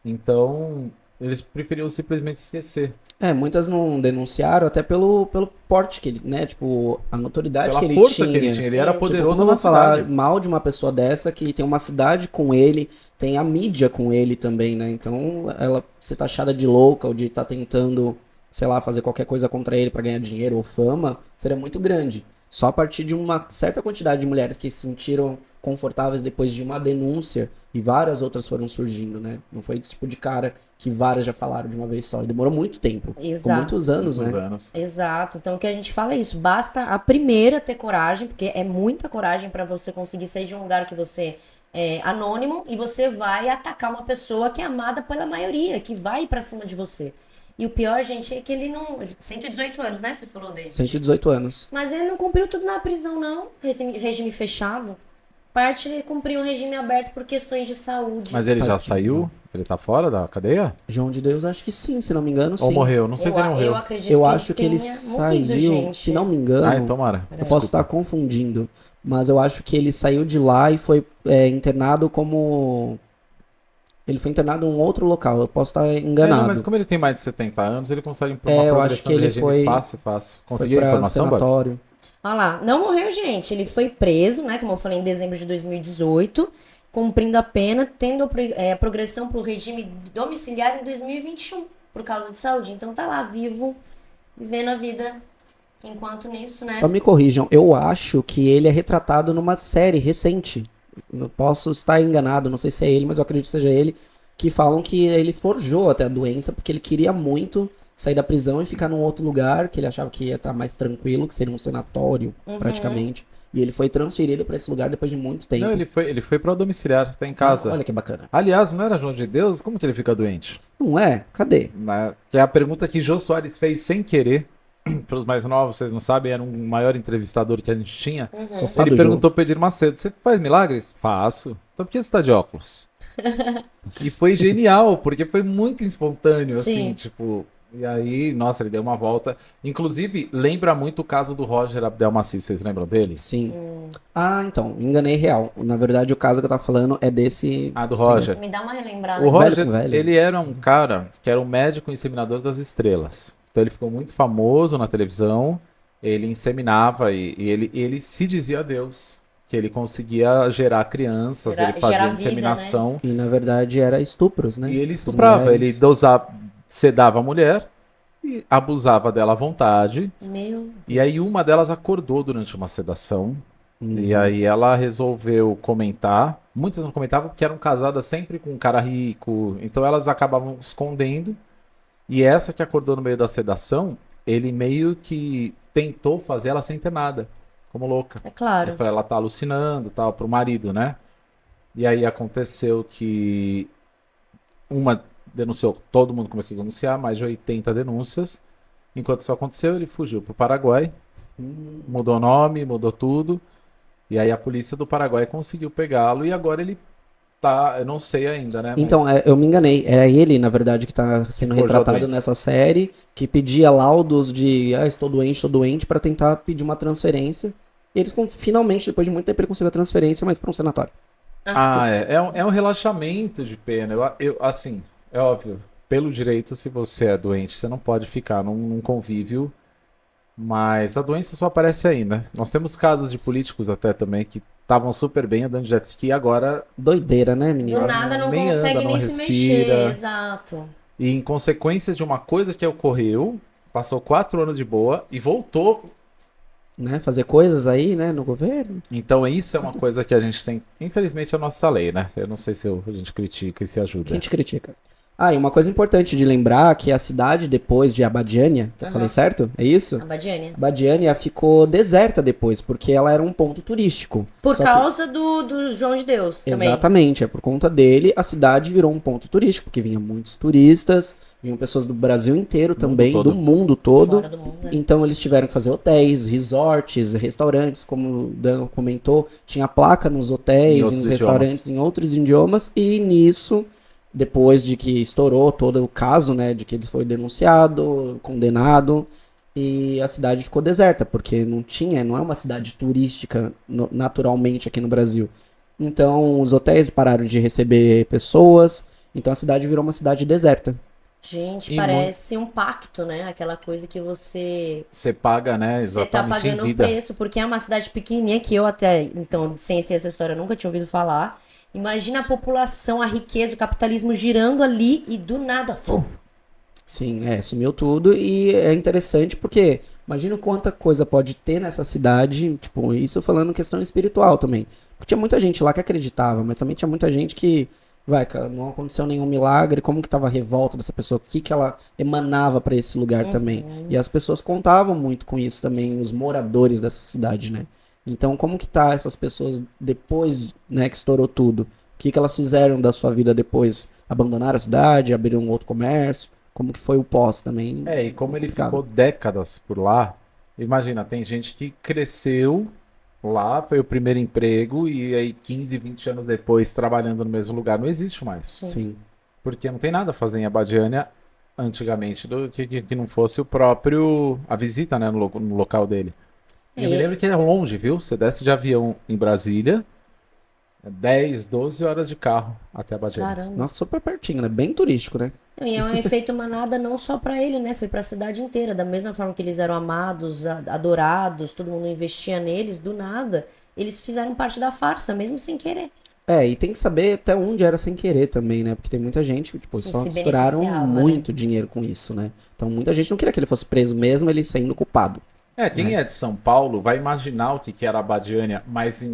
[SPEAKER 3] Então, eles preferiam simplesmente esquecer.
[SPEAKER 1] Muitas não denunciaram até pelo porte que ele, né? Tipo, a notoriedade
[SPEAKER 3] Pela
[SPEAKER 1] que ele
[SPEAKER 3] força
[SPEAKER 1] tinha.
[SPEAKER 3] que ele tinha, ele era
[SPEAKER 1] Tipo,
[SPEAKER 3] poderoso
[SPEAKER 1] como eu
[SPEAKER 3] na
[SPEAKER 1] vou falar
[SPEAKER 3] cidade.
[SPEAKER 1] mal de uma pessoa dessa que tem uma cidade com ele, tem a mídia com ele também, né? Então, ela ser taxada de louca ou de estar tentando, sei lá, fazer qualquer coisa contra ele pra ganhar dinheiro ou fama, seria muito grande. Só a partir de uma certa quantidade de mulheres que se sentiram confortáveis depois de uma denúncia e várias outras foram surgindo, né? Não foi esse tipo de cara que várias já falaram de uma vez só. E demorou muito tempo.
[SPEAKER 2] Exato.
[SPEAKER 1] Com muitos anos,
[SPEAKER 3] Muitos
[SPEAKER 1] né?
[SPEAKER 3] anos.
[SPEAKER 2] Exato. Então o que a gente fala é isso. Basta a primeira ter coragem, porque é muita coragem pra você conseguir sair de um lugar que você é anônimo e você vai atacar uma pessoa que é amada pela maioria, que vai pra cima de você. E o pior, gente, é que ele não... 118 anos, né? Você falou dele.
[SPEAKER 1] 118 anos.
[SPEAKER 2] Mas ele não cumpriu tudo na prisão, não. Regime fechado. Parte ele cumpriu um regime aberto por questões de saúde.
[SPEAKER 3] Mas ele já
[SPEAKER 1] Tadinho.
[SPEAKER 3] saiu? Ele tá fora da cadeia?
[SPEAKER 1] João de Deus, acho que sim, se não me engano,
[SPEAKER 3] Ou
[SPEAKER 1] sim.
[SPEAKER 3] morreu? Não sei se ele
[SPEAKER 2] Eu
[SPEAKER 3] morreu.
[SPEAKER 2] acredito
[SPEAKER 1] Eu
[SPEAKER 2] que
[SPEAKER 1] acho que ele
[SPEAKER 2] tenha
[SPEAKER 1] saiu,
[SPEAKER 2] morrido, gente.
[SPEAKER 1] se não me engano,
[SPEAKER 3] Ai, tomara.
[SPEAKER 1] eu posso estar confundindo, mas eu acho que ele saiu de lá e foi internado como... Ele foi internado em um outro local, eu posso estar enganado.
[SPEAKER 3] Não, mas como ele tem mais de 70 anos, ele consegue impor uma
[SPEAKER 1] eu
[SPEAKER 3] progressão
[SPEAKER 1] acho que ele
[SPEAKER 3] de regime
[SPEAKER 1] foi...
[SPEAKER 3] fácil.
[SPEAKER 1] Foi
[SPEAKER 3] Conseguiu a
[SPEAKER 1] pra
[SPEAKER 3] informação, Babs?
[SPEAKER 1] sanatório.
[SPEAKER 2] Olha lá, não morreu, gente. Ele foi preso, né? Como eu falei, em dezembro de 2018, cumprindo a pena, tendo a progressão para o regime domiciliar em 2021, por causa de saúde. Então tá lá, vivo, vivendo a vida enquanto nisso, né?
[SPEAKER 1] Só me corrijam, eu acho que ele é retratado numa série recente. Eu posso estar enganado, não sei se é ele, mas eu acredito que seja ele, que falam que ele forjou até a doença porque ele queria muito sair da prisão e ficar num outro lugar, que ele achava que ia estar mais tranquilo, que seria um sanatório, praticamente. E ele foi transferido para esse lugar depois de muito tempo.
[SPEAKER 3] Não, ele foi para o domiciliar, tá em casa.
[SPEAKER 1] Olha que bacana.
[SPEAKER 3] Aliás, não era João de Deus? Como que ele fica doente?
[SPEAKER 1] Não é? Cadê?
[SPEAKER 3] Que é a pergunta que Jô Soares fez sem querer. Para os mais novos, vocês não sabem, era um maior entrevistador que a gente tinha.
[SPEAKER 1] Sou fã
[SPEAKER 3] Ele
[SPEAKER 1] do
[SPEAKER 3] perguntou pro Edir Macedo: você faz milagres? Faço. Então por que você tá de óculos? E foi genial, porque foi muito espontâneo,
[SPEAKER 2] Sim.
[SPEAKER 3] assim, tipo. E aí, nossa, ele deu uma volta. Inclusive, lembra muito o caso do Roger Abdelmaci, vocês lembram dele?
[SPEAKER 1] Sim. Ah, então, me enganei real. Na verdade, o caso que eu tava falando é desse...
[SPEAKER 3] Ah, do
[SPEAKER 1] Sim.
[SPEAKER 3] Roger.
[SPEAKER 2] Me dá uma relembrada.
[SPEAKER 3] O
[SPEAKER 2] aqui.
[SPEAKER 1] Velho
[SPEAKER 3] Roger,
[SPEAKER 1] com velho.
[SPEAKER 3] ele era um cara que era um médico inseminador das estrelas. Então ele ficou muito famoso na televisão, ele inseminava e ele se dizia Deus, que ele conseguia gerar crianças,
[SPEAKER 2] Gerar
[SPEAKER 3] ele fazia
[SPEAKER 2] vida,
[SPEAKER 3] inseminação.
[SPEAKER 1] E, na verdade, era estupros, né?
[SPEAKER 3] E ele
[SPEAKER 1] Das
[SPEAKER 3] estuprava, ele
[SPEAKER 1] mulheres.
[SPEAKER 3] sedava a mulher e abusava dela à vontade.
[SPEAKER 2] Meu...
[SPEAKER 3] E aí uma delas acordou durante uma sedação. E aí ela resolveu comentar. Muitas não comentavam porque eram casadas sempre com um cara rico. Então elas acabavam escondendo. E essa que acordou no meio da sedação, ele meio que tentou fazer ela ser internada, como louca.
[SPEAKER 2] É claro.
[SPEAKER 3] Ele falou, ela tá alucinando, tal, pro marido, né? E aí aconteceu que uma denunciou, todo mundo começou a denunciar, mais de 80 denúncias. Enquanto isso aconteceu, ele fugiu pro Paraguai, mudou o nome, mudou tudo. E aí a polícia do Paraguai conseguiu pegá-lo e agora ele tá, eu não sei ainda, né?
[SPEAKER 1] Então,
[SPEAKER 3] mas-
[SPEAKER 1] eu me enganei. Era ele, na verdade, que tá sendo
[SPEAKER 3] forjou a
[SPEAKER 1] retratado
[SPEAKER 3] doença.
[SPEAKER 1] nessa série, que pedia laudos de, estou doente, pra tentar pedir uma transferência. E eles, finalmente, depois de muito tempo, ele conseguiu a transferência, mas pra um sanatório.
[SPEAKER 3] É um relaxamento de pena. Assim, é óbvio, pelo direito, se você é doente, você não pode ficar num convívio Mas a doença só aparece aí, né? Nós temos casos de políticos até também que estavam super bem andando de jet ski e agora
[SPEAKER 1] Doideira, né,
[SPEAKER 2] Do
[SPEAKER 1] menino?
[SPEAKER 2] nada não
[SPEAKER 3] nem
[SPEAKER 2] consegue
[SPEAKER 3] anda, não
[SPEAKER 2] nem se
[SPEAKER 3] respira.
[SPEAKER 2] mexer, exato.
[SPEAKER 3] E em consequência de uma coisa que ocorreu, passou 4 anos de boa e voltou.
[SPEAKER 1] Né? Fazer coisas aí, né, no governo.
[SPEAKER 3] Então isso é uma coisa que a gente tem. Infelizmente é a nossa lei, né? Eu não sei se a gente critica e se ajuda.
[SPEAKER 1] Quem te critica? Ah, e uma coisa importante de lembrar que a cidade depois de Abadiânia, eu falei certo? É isso?
[SPEAKER 2] Abadiânia.
[SPEAKER 1] Abadiânia ficou deserta depois, porque ela era um ponto turístico.
[SPEAKER 2] Por
[SPEAKER 1] Só que-
[SPEAKER 2] causa do João de Deus também.
[SPEAKER 1] Exatamente, é por conta dele, a cidade virou um ponto turístico, porque vinha muitos turistas, vinham pessoas do Brasil inteiro também,
[SPEAKER 3] todo.
[SPEAKER 1] do mundo todo.
[SPEAKER 2] Fora do mundo, né?
[SPEAKER 1] Então eles tiveram que fazer hotéis, resorts, restaurantes, como o Dan comentou, tinha placa nos
[SPEAKER 3] Em
[SPEAKER 1] hotéis e
[SPEAKER 3] outros
[SPEAKER 1] nos restaurantes em outros idiomas, e nisso, depois de que estourou todo o caso, né, de que ele foi denunciado, condenado, e a cidade ficou deserta, porque não é uma cidade turística naturalmente aqui no Brasil. Então os hotéis pararam de receber pessoas, então a cidade virou uma cidade deserta.
[SPEAKER 2] Gente,
[SPEAKER 3] E
[SPEAKER 2] parece um pacto, né? Aquela coisa que você
[SPEAKER 3] Você paga, né?
[SPEAKER 2] Você tá
[SPEAKER 3] Exatamente em
[SPEAKER 2] pagando um
[SPEAKER 3] vida.
[SPEAKER 2] preço, porque é uma cidade pequenininha que eu até, então, sem ser essa história, eu nunca tinha ouvido falar. Imagina a população, a riqueza, o capitalismo girando ali e do nada,
[SPEAKER 1] Sim, sumiu tudo e é interessante porque imagina quanta coisa pode ter nessa cidade, tipo, isso falando questão espiritual também. Porque tinha muita gente lá que acreditava, mas também tinha muita gente que, cara, não aconteceu nenhum milagre, como que tava a revolta dessa pessoa, o que que ela emanava pra esse lugar também. E as pessoas contavam muito com isso também, os moradores dessa cidade, né? Então, como que tá essas pessoas depois, né, que estourou tudo? O que que elas fizeram da sua vida depois? Abandonaram a cidade, abriram um outro comércio? Como que foi o pós também?
[SPEAKER 3] E como ele
[SPEAKER 1] complicado.
[SPEAKER 3] ficou décadas por lá, imagina, tem gente que cresceu lá, foi o primeiro emprego, e aí 15, 20 anos depois, trabalhando no mesmo lugar, não existe mais.
[SPEAKER 1] Sim.
[SPEAKER 3] Porque não tem nada a fazer em Abadiânia antigamente que não fosse a visita, né, no local dele. E eu me lembro que é longe, viu? Você desce de avião em Brasília, 10, 12 horas de carro até Abadiânia.
[SPEAKER 2] caramba.
[SPEAKER 1] Nossa, super pertinho, né? Bem turístico, né?
[SPEAKER 2] E é um efeito manada não só pra ele, né? Foi pra cidade inteira. Da mesma forma que eles eram amados, adorados, todo mundo investia neles, do nada, eles fizeram parte da farsa, mesmo sem querer.
[SPEAKER 1] E tem que saber até onde era sem querer também, né? Porque tem muita gente, tipo,
[SPEAKER 2] Que
[SPEAKER 1] só
[SPEAKER 2] se
[SPEAKER 1] misturaram
[SPEAKER 2] beneficiava,
[SPEAKER 1] muito dinheiro com isso, né? Então muita gente não queria que ele fosse preso mesmo, ele sendo culpado.
[SPEAKER 3] Quem é de São Paulo vai imaginar o que era Abadiânia, mas em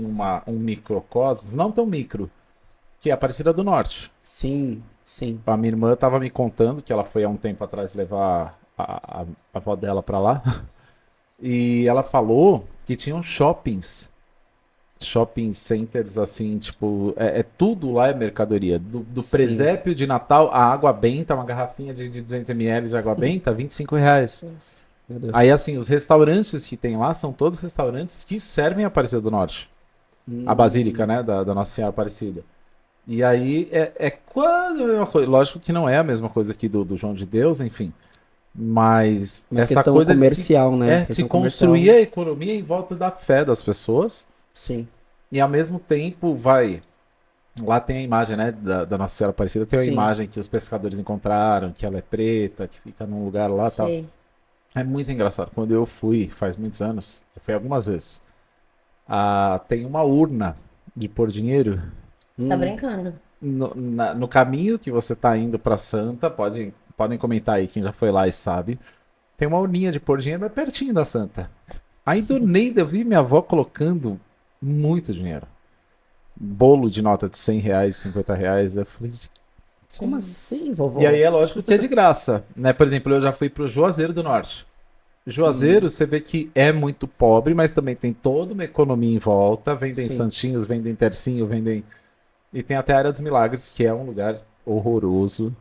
[SPEAKER 3] um microcosmos, não tão micro, que é Aparecida do Norte.
[SPEAKER 1] Sim, sim.
[SPEAKER 3] A minha irmã estava me contando que ela foi há um tempo atrás levar a avó dela para lá, e ela falou que tinham shopping centers, assim, tipo, tudo lá é mercadoria. Do
[SPEAKER 1] Sim.
[SPEAKER 3] presépio de Natal, a água benta, uma garrafinha de 200 ml de água benta, R$ 25.
[SPEAKER 2] Nossa.
[SPEAKER 1] Meu Deus.
[SPEAKER 3] Aí, assim, os restaurantes que tem lá são todos restaurantes que servem a Aparecida do Norte. A Basílica, né, da Nossa Senhora Aparecida. E aí, é quase a mesma coisa. Lógico que não é a mesma coisa aqui do João de Deus, enfim. Mas essa
[SPEAKER 1] questão
[SPEAKER 3] coisa
[SPEAKER 1] comercial, né?
[SPEAKER 3] se
[SPEAKER 1] Questão
[SPEAKER 3] construir a economia em volta da fé das pessoas.
[SPEAKER 1] Sim.
[SPEAKER 3] E ao mesmo tempo lá tem a imagem, né, da Nossa Senhora Aparecida, tem a
[SPEAKER 1] Sim.
[SPEAKER 3] imagem que os pescadores encontraram, que ela é preta, que fica num lugar lá e tal.
[SPEAKER 2] Sei.
[SPEAKER 3] É muito engraçado. Quando eu fui, faz muitos anos, eu fui algumas vezes, tem uma urna de pôr dinheiro
[SPEAKER 2] Você tá brincando?
[SPEAKER 3] no caminho que você tá indo pra Santa. Podem comentar aí quem já foi lá e sabe. Tem uma urninha de pôr dinheiro, mas pertinho da Santa. Aí do Neida eu vi minha avó colocando muito dinheiro. Bolo de nota de R$ 100, R$ 50. Eu falei,
[SPEAKER 1] Como assim, vovó?
[SPEAKER 3] e aí é lógico que é de graça, né? Por exemplo, eu já fui pro Juazeiro do Norte. Juazeiro, você vê que é muito pobre, mas também tem toda uma economia em volta. Vendem
[SPEAKER 1] Sim.
[SPEAKER 3] santinhos, vendem tercinho, vendem... E tem até a Área dos Milagres, que é um lugar horroroso.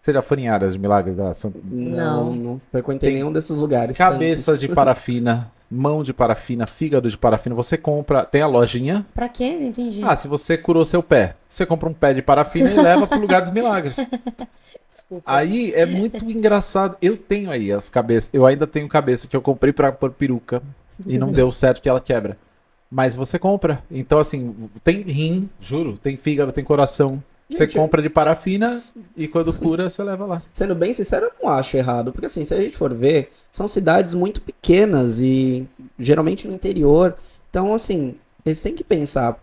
[SPEAKER 3] Você já foi em Áreas de Milagres da Santa?
[SPEAKER 1] Não frequentei
[SPEAKER 3] Tem
[SPEAKER 1] nenhum desses lugares.
[SPEAKER 3] Cabeça
[SPEAKER 1] santos.
[SPEAKER 3] de parafina, mão de parafina, fígado de parafina. Você compra... Tem a lojinha.
[SPEAKER 2] Pra quê? Não entendi.
[SPEAKER 3] Se você curou seu pé, você compra um pé de parafina e leva pro lugar dos milagres.
[SPEAKER 2] Desculpa.
[SPEAKER 3] Aí é muito engraçado. Eu tenho aí as cabeças. Eu ainda tenho cabeça que eu comprei pra pôr peruca e não deu certo que ela quebra. Mas você compra. Então, assim, tem rim, juro, tem fígado, tem coração. Você
[SPEAKER 1] Gente,
[SPEAKER 3] compra de parafina e quando cura, você leva lá.
[SPEAKER 1] Sendo bem sincero, eu não acho errado. Porque assim, se a gente for ver, são cidades muito pequenas e geralmente no interior. Então, assim, eles têm que pensar.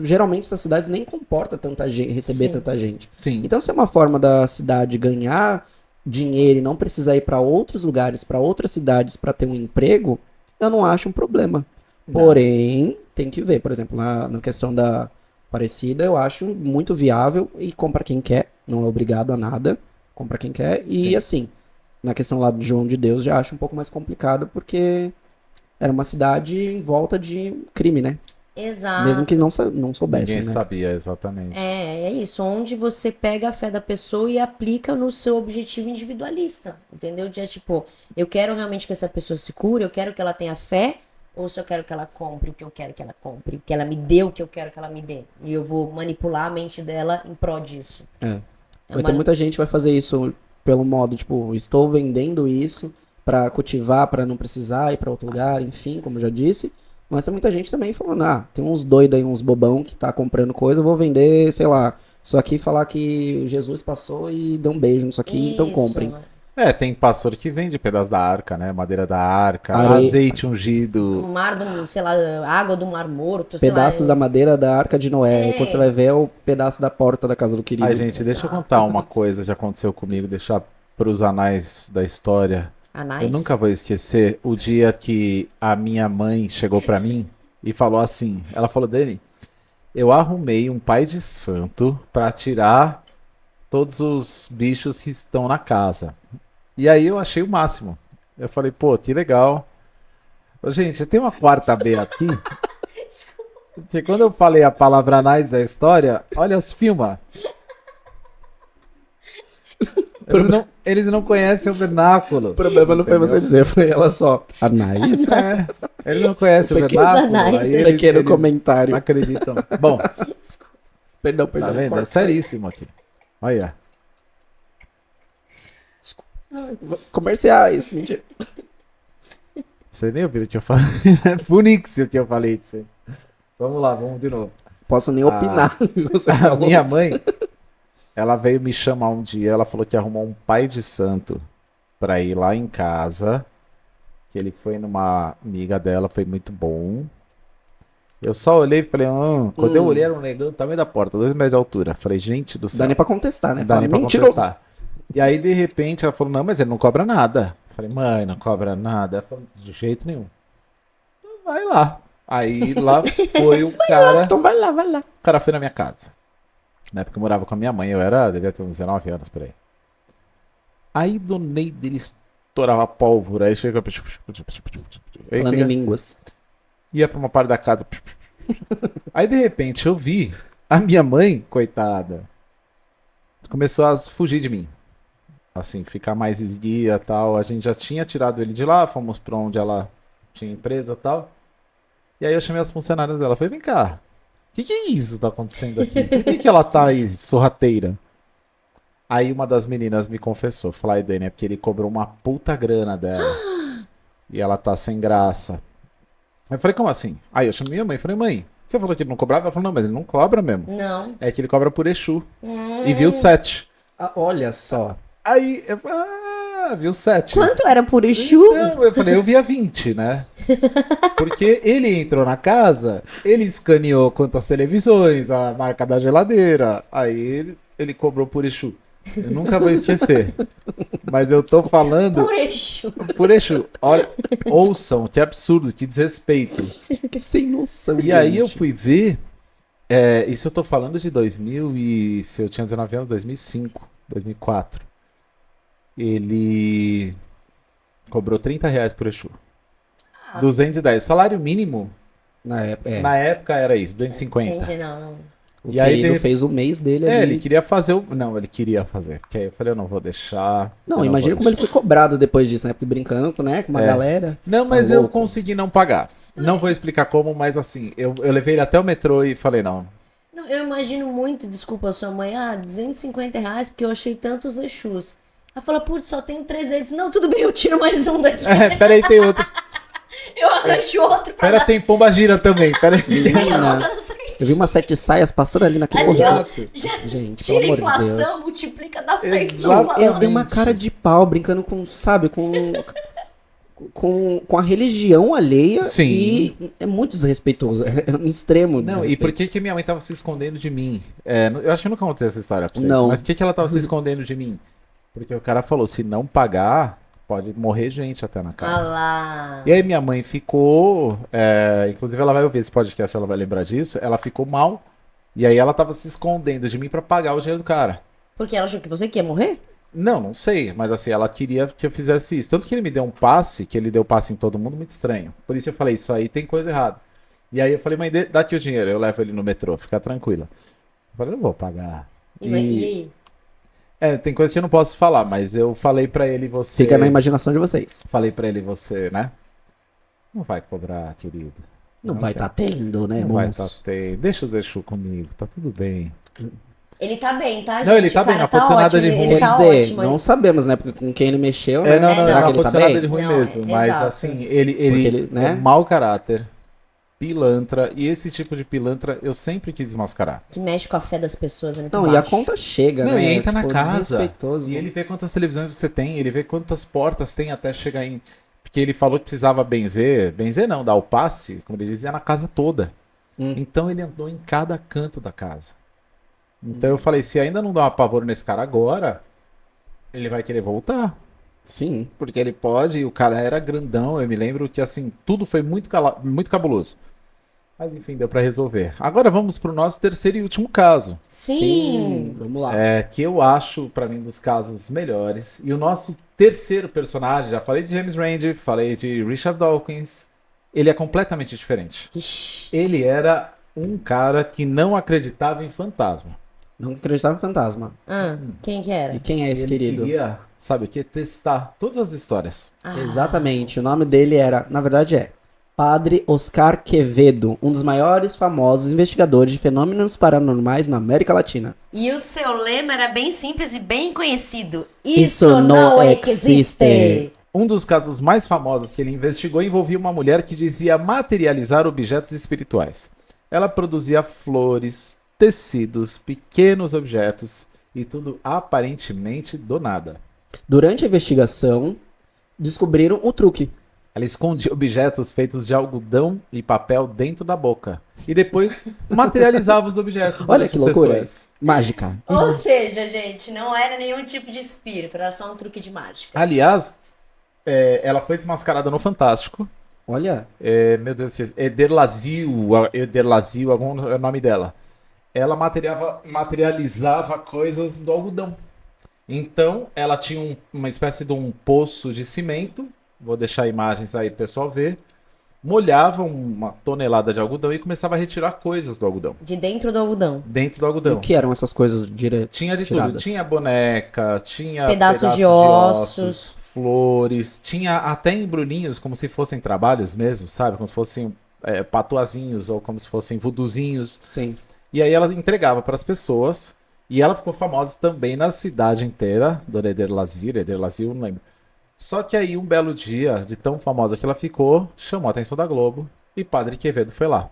[SPEAKER 1] Geralmente essas cidades nem comportam tanta gente, receber
[SPEAKER 2] Sim.
[SPEAKER 1] tanta gente.
[SPEAKER 3] Sim.
[SPEAKER 1] Então, se é uma forma da cidade ganhar dinheiro e não precisar ir para outros lugares, para outras cidades para ter um emprego, eu não acho um problema. Porém, tem que ver, por exemplo, na questão da Aparecida, eu acho muito viável e compra quem quer, não é obrigado a nada, compra quem quer. E
[SPEAKER 3] Sim.
[SPEAKER 1] assim, na questão lá do João de Deus, já acho um pouco mais complicado porque era uma cidade em volta de crime, né?
[SPEAKER 2] Exato.
[SPEAKER 1] Mesmo que não soubessem,
[SPEAKER 3] Ninguém
[SPEAKER 1] né?
[SPEAKER 3] sabia exatamente.
[SPEAKER 2] É isso, onde você pega a fé da pessoa e aplica no seu objetivo individualista, entendeu? De tipo, eu quero realmente que essa pessoa se cure, eu quero que ela tenha fé, ou se eu quero que ela compre o que eu quero que ela compre, que ela me dê o que eu quero que ela me dê. E eu vou manipular a mente dela em prol disso.
[SPEAKER 1] É.
[SPEAKER 2] É
[SPEAKER 1] Vai ter muita gente que vai fazer isso pelo modo, tipo, estou vendendo isso pra cultivar, pra não precisar ir pra outro lugar, enfim, como eu já disse. Mas tem muita gente também falando, tem uns doidos aí, uns bobão que tá comprando coisa, eu vou vender, sei lá, isso aqui falar que Jesus passou e deu um beijo nisso aqui, então comprem.
[SPEAKER 3] Tem pastor que vende pedaço da arca, né? Madeira da arca,
[SPEAKER 1] Areia.
[SPEAKER 3] azeite ungido.
[SPEAKER 2] Mar do, sei lá, água do Mar Morto,
[SPEAKER 1] Pedaços
[SPEAKER 2] sei
[SPEAKER 1] da
[SPEAKER 2] lá.
[SPEAKER 1] madeira da Arca de Noé.
[SPEAKER 2] É.
[SPEAKER 1] E quando você vai ver, é o pedaço da porta da casa do querido.
[SPEAKER 3] Ai, gente, deixa eu contar uma coisa que aconteceu comigo, deixar pros anais da história.
[SPEAKER 2] Anais?
[SPEAKER 3] Eu nunca vou esquecer o dia que a minha mãe chegou pra mim e falou assim, ela falou, Dani, eu arrumei um pai de santo pra tirar todos os bichos que estão na casa. E aí eu achei o máximo. Eu falei, pô, que legal. Ô, gente, tem uma quarta B aqui. Porque quando eu falei a palavra anais da história, olha, os filma. Eles não conhecem o vernáculo.
[SPEAKER 1] O problema não foi
[SPEAKER 3] entendeu?
[SPEAKER 1] você dizer, foi ela só. Anais?
[SPEAKER 3] Eles não conhecem o
[SPEAKER 1] Pequenos
[SPEAKER 3] vernáculo.
[SPEAKER 2] anais,
[SPEAKER 3] Aí
[SPEAKER 2] né?
[SPEAKER 3] eles
[SPEAKER 1] Pequeno
[SPEAKER 3] não
[SPEAKER 1] comentário.
[SPEAKER 3] acreditam. Bom,
[SPEAKER 1] Perdão,
[SPEAKER 3] tá vendo? É
[SPEAKER 1] corta.
[SPEAKER 3] seríssimo aqui. Olha.
[SPEAKER 1] Comerciais, mentira.
[SPEAKER 3] Você nem ouviu o que eu falei. É Funix o que eu falei pra você. Vamos lá, vamos de novo.
[SPEAKER 1] Posso nem opinar. Você
[SPEAKER 3] A
[SPEAKER 1] falou.
[SPEAKER 3] minha mãe, ela veio me chamar um dia, ela falou que arrumou um pai de santo pra ir lá em casa, que ele foi numa amiga dela, foi muito bom. Eu só olhei e falei, quando eu olhei era um negão do tamanho da porta, 2 metros de altura. Falei, gente do
[SPEAKER 1] Dá
[SPEAKER 3] céu.
[SPEAKER 1] nem pra contestar, né?
[SPEAKER 3] Não dá
[SPEAKER 1] Fala,
[SPEAKER 3] nem pra
[SPEAKER 1] mentiroso.
[SPEAKER 3] contestar. E aí, de repente, ela falou, não, mas ele não cobra nada. Eu falei, mãe, não cobra nada. Ela falou, de jeito nenhum. Então, vai lá. Aí lá foi o cara.
[SPEAKER 1] Então vai lá, vai lá.
[SPEAKER 3] O cara foi na minha casa. Na época eu morava com a minha mãe, devia ter uns 19 anos por aí. Aí do meio dele estourava pólvora, aí chega. Aí
[SPEAKER 1] Falando em línguas.
[SPEAKER 3] ia pra uma parte da casa. Aí de repente eu vi a minha mãe, coitada, começou a fugir de mim. Assim, ficar mais esguia e tal. A gente já tinha tirado ele de lá, fomos pra onde ela tinha empresa e tal. E aí eu chamei as funcionárias dela. Falei, vem cá, o que é isso que tá acontecendo aqui? Por que ela tá aí, sorrateira? Aí uma das meninas me confessou. Falei, ai, Dani, é porque ele cobrou uma puta grana dela. E ela tá sem graça. Aí eu falei, como assim? Aí eu chamei minha mãe. Falei, mãe, você falou que ele não cobrava? Ela falou, não, mas ele não cobra mesmo.
[SPEAKER 2] Não.
[SPEAKER 3] É que ele cobra por Exu. E viu 7.
[SPEAKER 1] Ah, olha só.
[SPEAKER 3] Aí eu viu 7.
[SPEAKER 2] Quanto era por Exu?
[SPEAKER 3] Então, eu falei, eu via 20, né? Porque ele entrou na casa, ele escaneou quantas televisões, a marca da geladeira. Aí ele cobrou por Exu. Eu nunca vou esquecer. Mas eu tô falando
[SPEAKER 2] Por Exu.
[SPEAKER 3] por Exu. Olha, ouçam, que absurdo, que desrespeito.
[SPEAKER 1] Que sem noção.
[SPEAKER 3] E aí eu
[SPEAKER 1] gente.
[SPEAKER 3] fui ver. Isso eu tô falando de 2000 e se eu tinha 19 anos, 2005, 2004. Ele cobrou R$30 por Exu. 210. Salário mínimo,
[SPEAKER 1] Na época,
[SPEAKER 3] na época era isso, 250.
[SPEAKER 2] Entendi, não.
[SPEAKER 1] o
[SPEAKER 3] e aí,
[SPEAKER 1] querido
[SPEAKER 3] de-
[SPEAKER 1] fez o mês dele ali.
[SPEAKER 3] Ele queria fazer o. Não, ele queria fazer. Porque aí eu falei, eu não vou deixar.
[SPEAKER 1] Não,
[SPEAKER 3] eu
[SPEAKER 1] imagina
[SPEAKER 3] vou
[SPEAKER 1] como ele foi cobrado depois disso, né? Porque brincando, né? Com uma galera.
[SPEAKER 3] Não,
[SPEAKER 1] Tá
[SPEAKER 3] mas eu
[SPEAKER 1] louco.
[SPEAKER 3] consegui não pagar. Não vou explicar como, mas assim, eu levei ele até o metrô e falei, não.
[SPEAKER 2] Não, eu imagino muito, desculpa a sua mãe, R$250 porque eu achei tantos Exus. Ela fala, putz, só tenho 300. Não, tudo bem, eu tiro mais um daqui.
[SPEAKER 3] Peraí, tem outro.
[SPEAKER 2] Eu arranjo outro pra
[SPEAKER 3] Pera,
[SPEAKER 2] dar.
[SPEAKER 3] tem pomba gira também. Peraí.
[SPEAKER 2] Aí a
[SPEAKER 1] Menina,
[SPEAKER 2] outra não sai.
[SPEAKER 1] Eu vi umas 7 saias passando ali naquele
[SPEAKER 2] Ali, ó,
[SPEAKER 1] corredor.
[SPEAKER 2] já
[SPEAKER 1] Gente,
[SPEAKER 2] tira a
[SPEAKER 1] pelo amor de
[SPEAKER 2] inflação,
[SPEAKER 1] Deus.
[SPEAKER 2] multiplica, dá certo.
[SPEAKER 1] Eu dei uma cara de pau brincando com, sabe, com a religião alheia.
[SPEAKER 3] Sim.
[SPEAKER 1] E é muito desrespeitoso. É um extremo
[SPEAKER 3] Não, e
[SPEAKER 1] desrespeito.
[SPEAKER 3] por que que minha mãe tava se escondendo de mim? Eu acho que eu nunca contei essa história pra vocês.
[SPEAKER 1] Não.
[SPEAKER 3] Mas por que que ela tava se escondendo de mim? Porque o cara falou, se não pagar, pode morrer gente até na
[SPEAKER 2] Ah
[SPEAKER 3] casa.
[SPEAKER 2] lá.
[SPEAKER 3] E aí minha mãe ficou, inclusive ela vai ouvir esse podcast, ela vai lembrar disso, ela ficou mal. E aí ela tava se escondendo de mim pra pagar o dinheiro do cara.
[SPEAKER 2] Porque ela achou que você que ia morrer?
[SPEAKER 3] Não sei, mas assim, ela queria que eu fizesse isso. Tanto que ele me deu um passe, que ele deu passe em todo mundo, muito estranho. Por isso eu falei, isso aí tem coisa errada. E aí eu falei, mãe, dá aqui o dinheiro, eu levo ele no metrô, fica tranquila. Eu falei, eu não vou pagar.
[SPEAKER 2] E aí?
[SPEAKER 3] Tem coisa que eu não posso falar, mas eu falei pra ele, você...
[SPEAKER 1] Fica na imaginação de vocês.
[SPEAKER 3] Falei pra ele, você, né? Não vai cobrar, querido.
[SPEAKER 1] Não vai
[SPEAKER 3] quero.
[SPEAKER 1] estar tendo, né,
[SPEAKER 3] Não vai
[SPEAKER 1] moço?
[SPEAKER 3] tendo. Deixa os Exu comigo, tá tudo bem.
[SPEAKER 2] Ele tá bem, tá, gente?
[SPEAKER 3] Não, ele tá
[SPEAKER 2] O
[SPEAKER 3] bem,
[SPEAKER 2] cara
[SPEAKER 3] não aconteceu nada de
[SPEAKER 2] ótimo,
[SPEAKER 3] ruim.
[SPEAKER 2] ele
[SPEAKER 1] Quer
[SPEAKER 2] tá
[SPEAKER 1] dizer,
[SPEAKER 2] ótimo.
[SPEAKER 1] não sabemos, né? Porque com quem ele mexeu, né?
[SPEAKER 3] Não,
[SPEAKER 2] Será
[SPEAKER 3] não
[SPEAKER 1] que ele tá
[SPEAKER 3] aconteceu nada
[SPEAKER 1] bem?
[SPEAKER 3] de ruim
[SPEAKER 2] Não,
[SPEAKER 3] mesmo. Mas
[SPEAKER 2] exato.
[SPEAKER 3] assim, ele
[SPEAKER 1] Porque ele, né?
[SPEAKER 3] mau caráter, pilantra, e esse tipo de pilantra eu sempre quis desmascarar.
[SPEAKER 2] Que mexe com a fé das pessoas, é muito
[SPEAKER 1] Não, e a
[SPEAKER 2] baixo.
[SPEAKER 1] conta chega,
[SPEAKER 3] Não,
[SPEAKER 1] né?
[SPEAKER 3] e entra na casa.
[SPEAKER 1] Desrespeitoso.
[SPEAKER 3] E ele vê quantas televisões você tem, ele vê quantas portas tem até chegar em. Porque ele falou que precisava benzer não, dar o passe, como ele dizia, na casa toda. Então ele andou em cada canto da casa. Então eu falei, se ainda não dá um apavoro nesse cara agora, ele vai querer voltar.
[SPEAKER 1] Sim.
[SPEAKER 3] Porque ele pode, e o cara era grandão, eu me lembro que assim, tudo foi muito cabuloso. Mas enfim, deu pra resolver. Agora vamos pro nosso terceiro e último caso.
[SPEAKER 2] Sim.
[SPEAKER 1] Vamos lá.
[SPEAKER 3] Que eu acho, pra mim, dos casos melhores. E o nosso terceiro personagem, já falei de James Randi, falei de Richard Dawkins. Ele é completamente diferente.
[SPEAKER 2] Ixi.
[SPEAKER 3] Ele era um cara que não acreditava em fantasma.
[SPEAKER 1] Não acreditava em fantasma.
[SPEAKER 2] Quem que
[SPEAKER 1] E
[SPEAKER 2] era?
[SPEAKER 1] quem é esse
[SPEAKER 3] Ele
[SPEAKER 1] querido?
[SPEAKER 3] queria, sabe o que? Testar todas as histórias.
[SPEAKER 1] Exatamente. O nome dele era, na verdade Padre Oscar Quevedo, um dos maiores famosos investigadores de fenômenos paranormais na América Latina.
[SPEAKER 2] E o seu lema era bem simples e bem conhecido.
[SPEAKER 1] Isso não existe.
[SPEAKER 3] Um dos casos mais famosos que ele investigou envolvia uma mulher que dizia materializar objetos espirituais. Ela produzia flores, tecidos, pequenos objetos e tudo aparentemente do nada.
[SPEAKER 1] Durante a investigação, descobriram o truque.
[SPEAKER 3] Ela escondia objetos feitos de algodão e papel dentro da boca. E depois materializava os objetos.
[SPEAKER 1] Olha
[SPEAKER 3] durante
[SPEAKER 1] que loucura.
[SPEAKER 3] sessões.
[SPEAKER 1] Mágica.
[SPEAKER 2] Ou seja, gente, não era nenhum tipo de espírito, era só um truque de mágica.
[SPEAKER 3] Aliás, ela foi desmascarada no Fantástico.
[SPEAKER 1] Olha.
[SPEAKER 3] Meu Deus, Eder Lazil, algum é o nome dela. Ela materializava coisas do algodão. Então, ela tinha uma espécie de um poço de cimento. Vou deixar imagens aí pro pessoal ver. Molhava uma tonelada de algodão e começava a retirar coisas do algodão.
[SPEAKER 2] De dentro do algodão.
[SPEAKER 3] Dentro do
[SPEAKER 1] E
[SPEAKER 3] algodão.
[SPEAKER 1] o que eram essas coisas direto?
[SPEAKER 3] Tinha de
[SPEAKER 1] tiradas?
[SPEAKER 3] tudo. Tinha boneca, tinha
[SPEAKER 2] Pedaços de ossos.
[SPEAKER 3] flores, tinha até embrulhinhos como se fossem trabalhos mesmo, sabe? Como se fossem patuazinhos ou como se fossem vuduzinhos.
[SPEAKER 1] Sim.
[SPEAKER 3] E aí ela entregava para as pessoas. E ela ficou famosa também na cidade inteira, Dona Eder Lazil, não lembro. Só que aí um belo dia, de tão famosa que ela ficou, chamou a atenção da Globo e Padre Quevedo foi lá.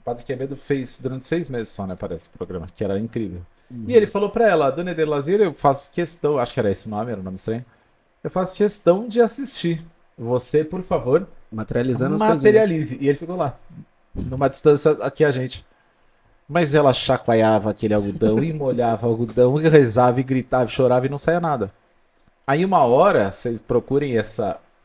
[SPEAKER 3] O Padre Quevedo fez durante 6 meses só, né, parece, o programa, que era incrível. E ele falou pra ela, Dona Eder Lazil, eu faço questão, acho que era esse o nome, era um nome estranho, eu faço questão de assistir. Você, por favor,
[SPEAKER 1] Materializando as coisinhas.
[SPEAKER 3] materialize. E ele ficou lá, numa distância aqui a gente. Mas ela chacoalhava aquele algodão e molhava o algodão e rezava e gritava, e chorava e não saía nada. Aí uma hora, vocês procurem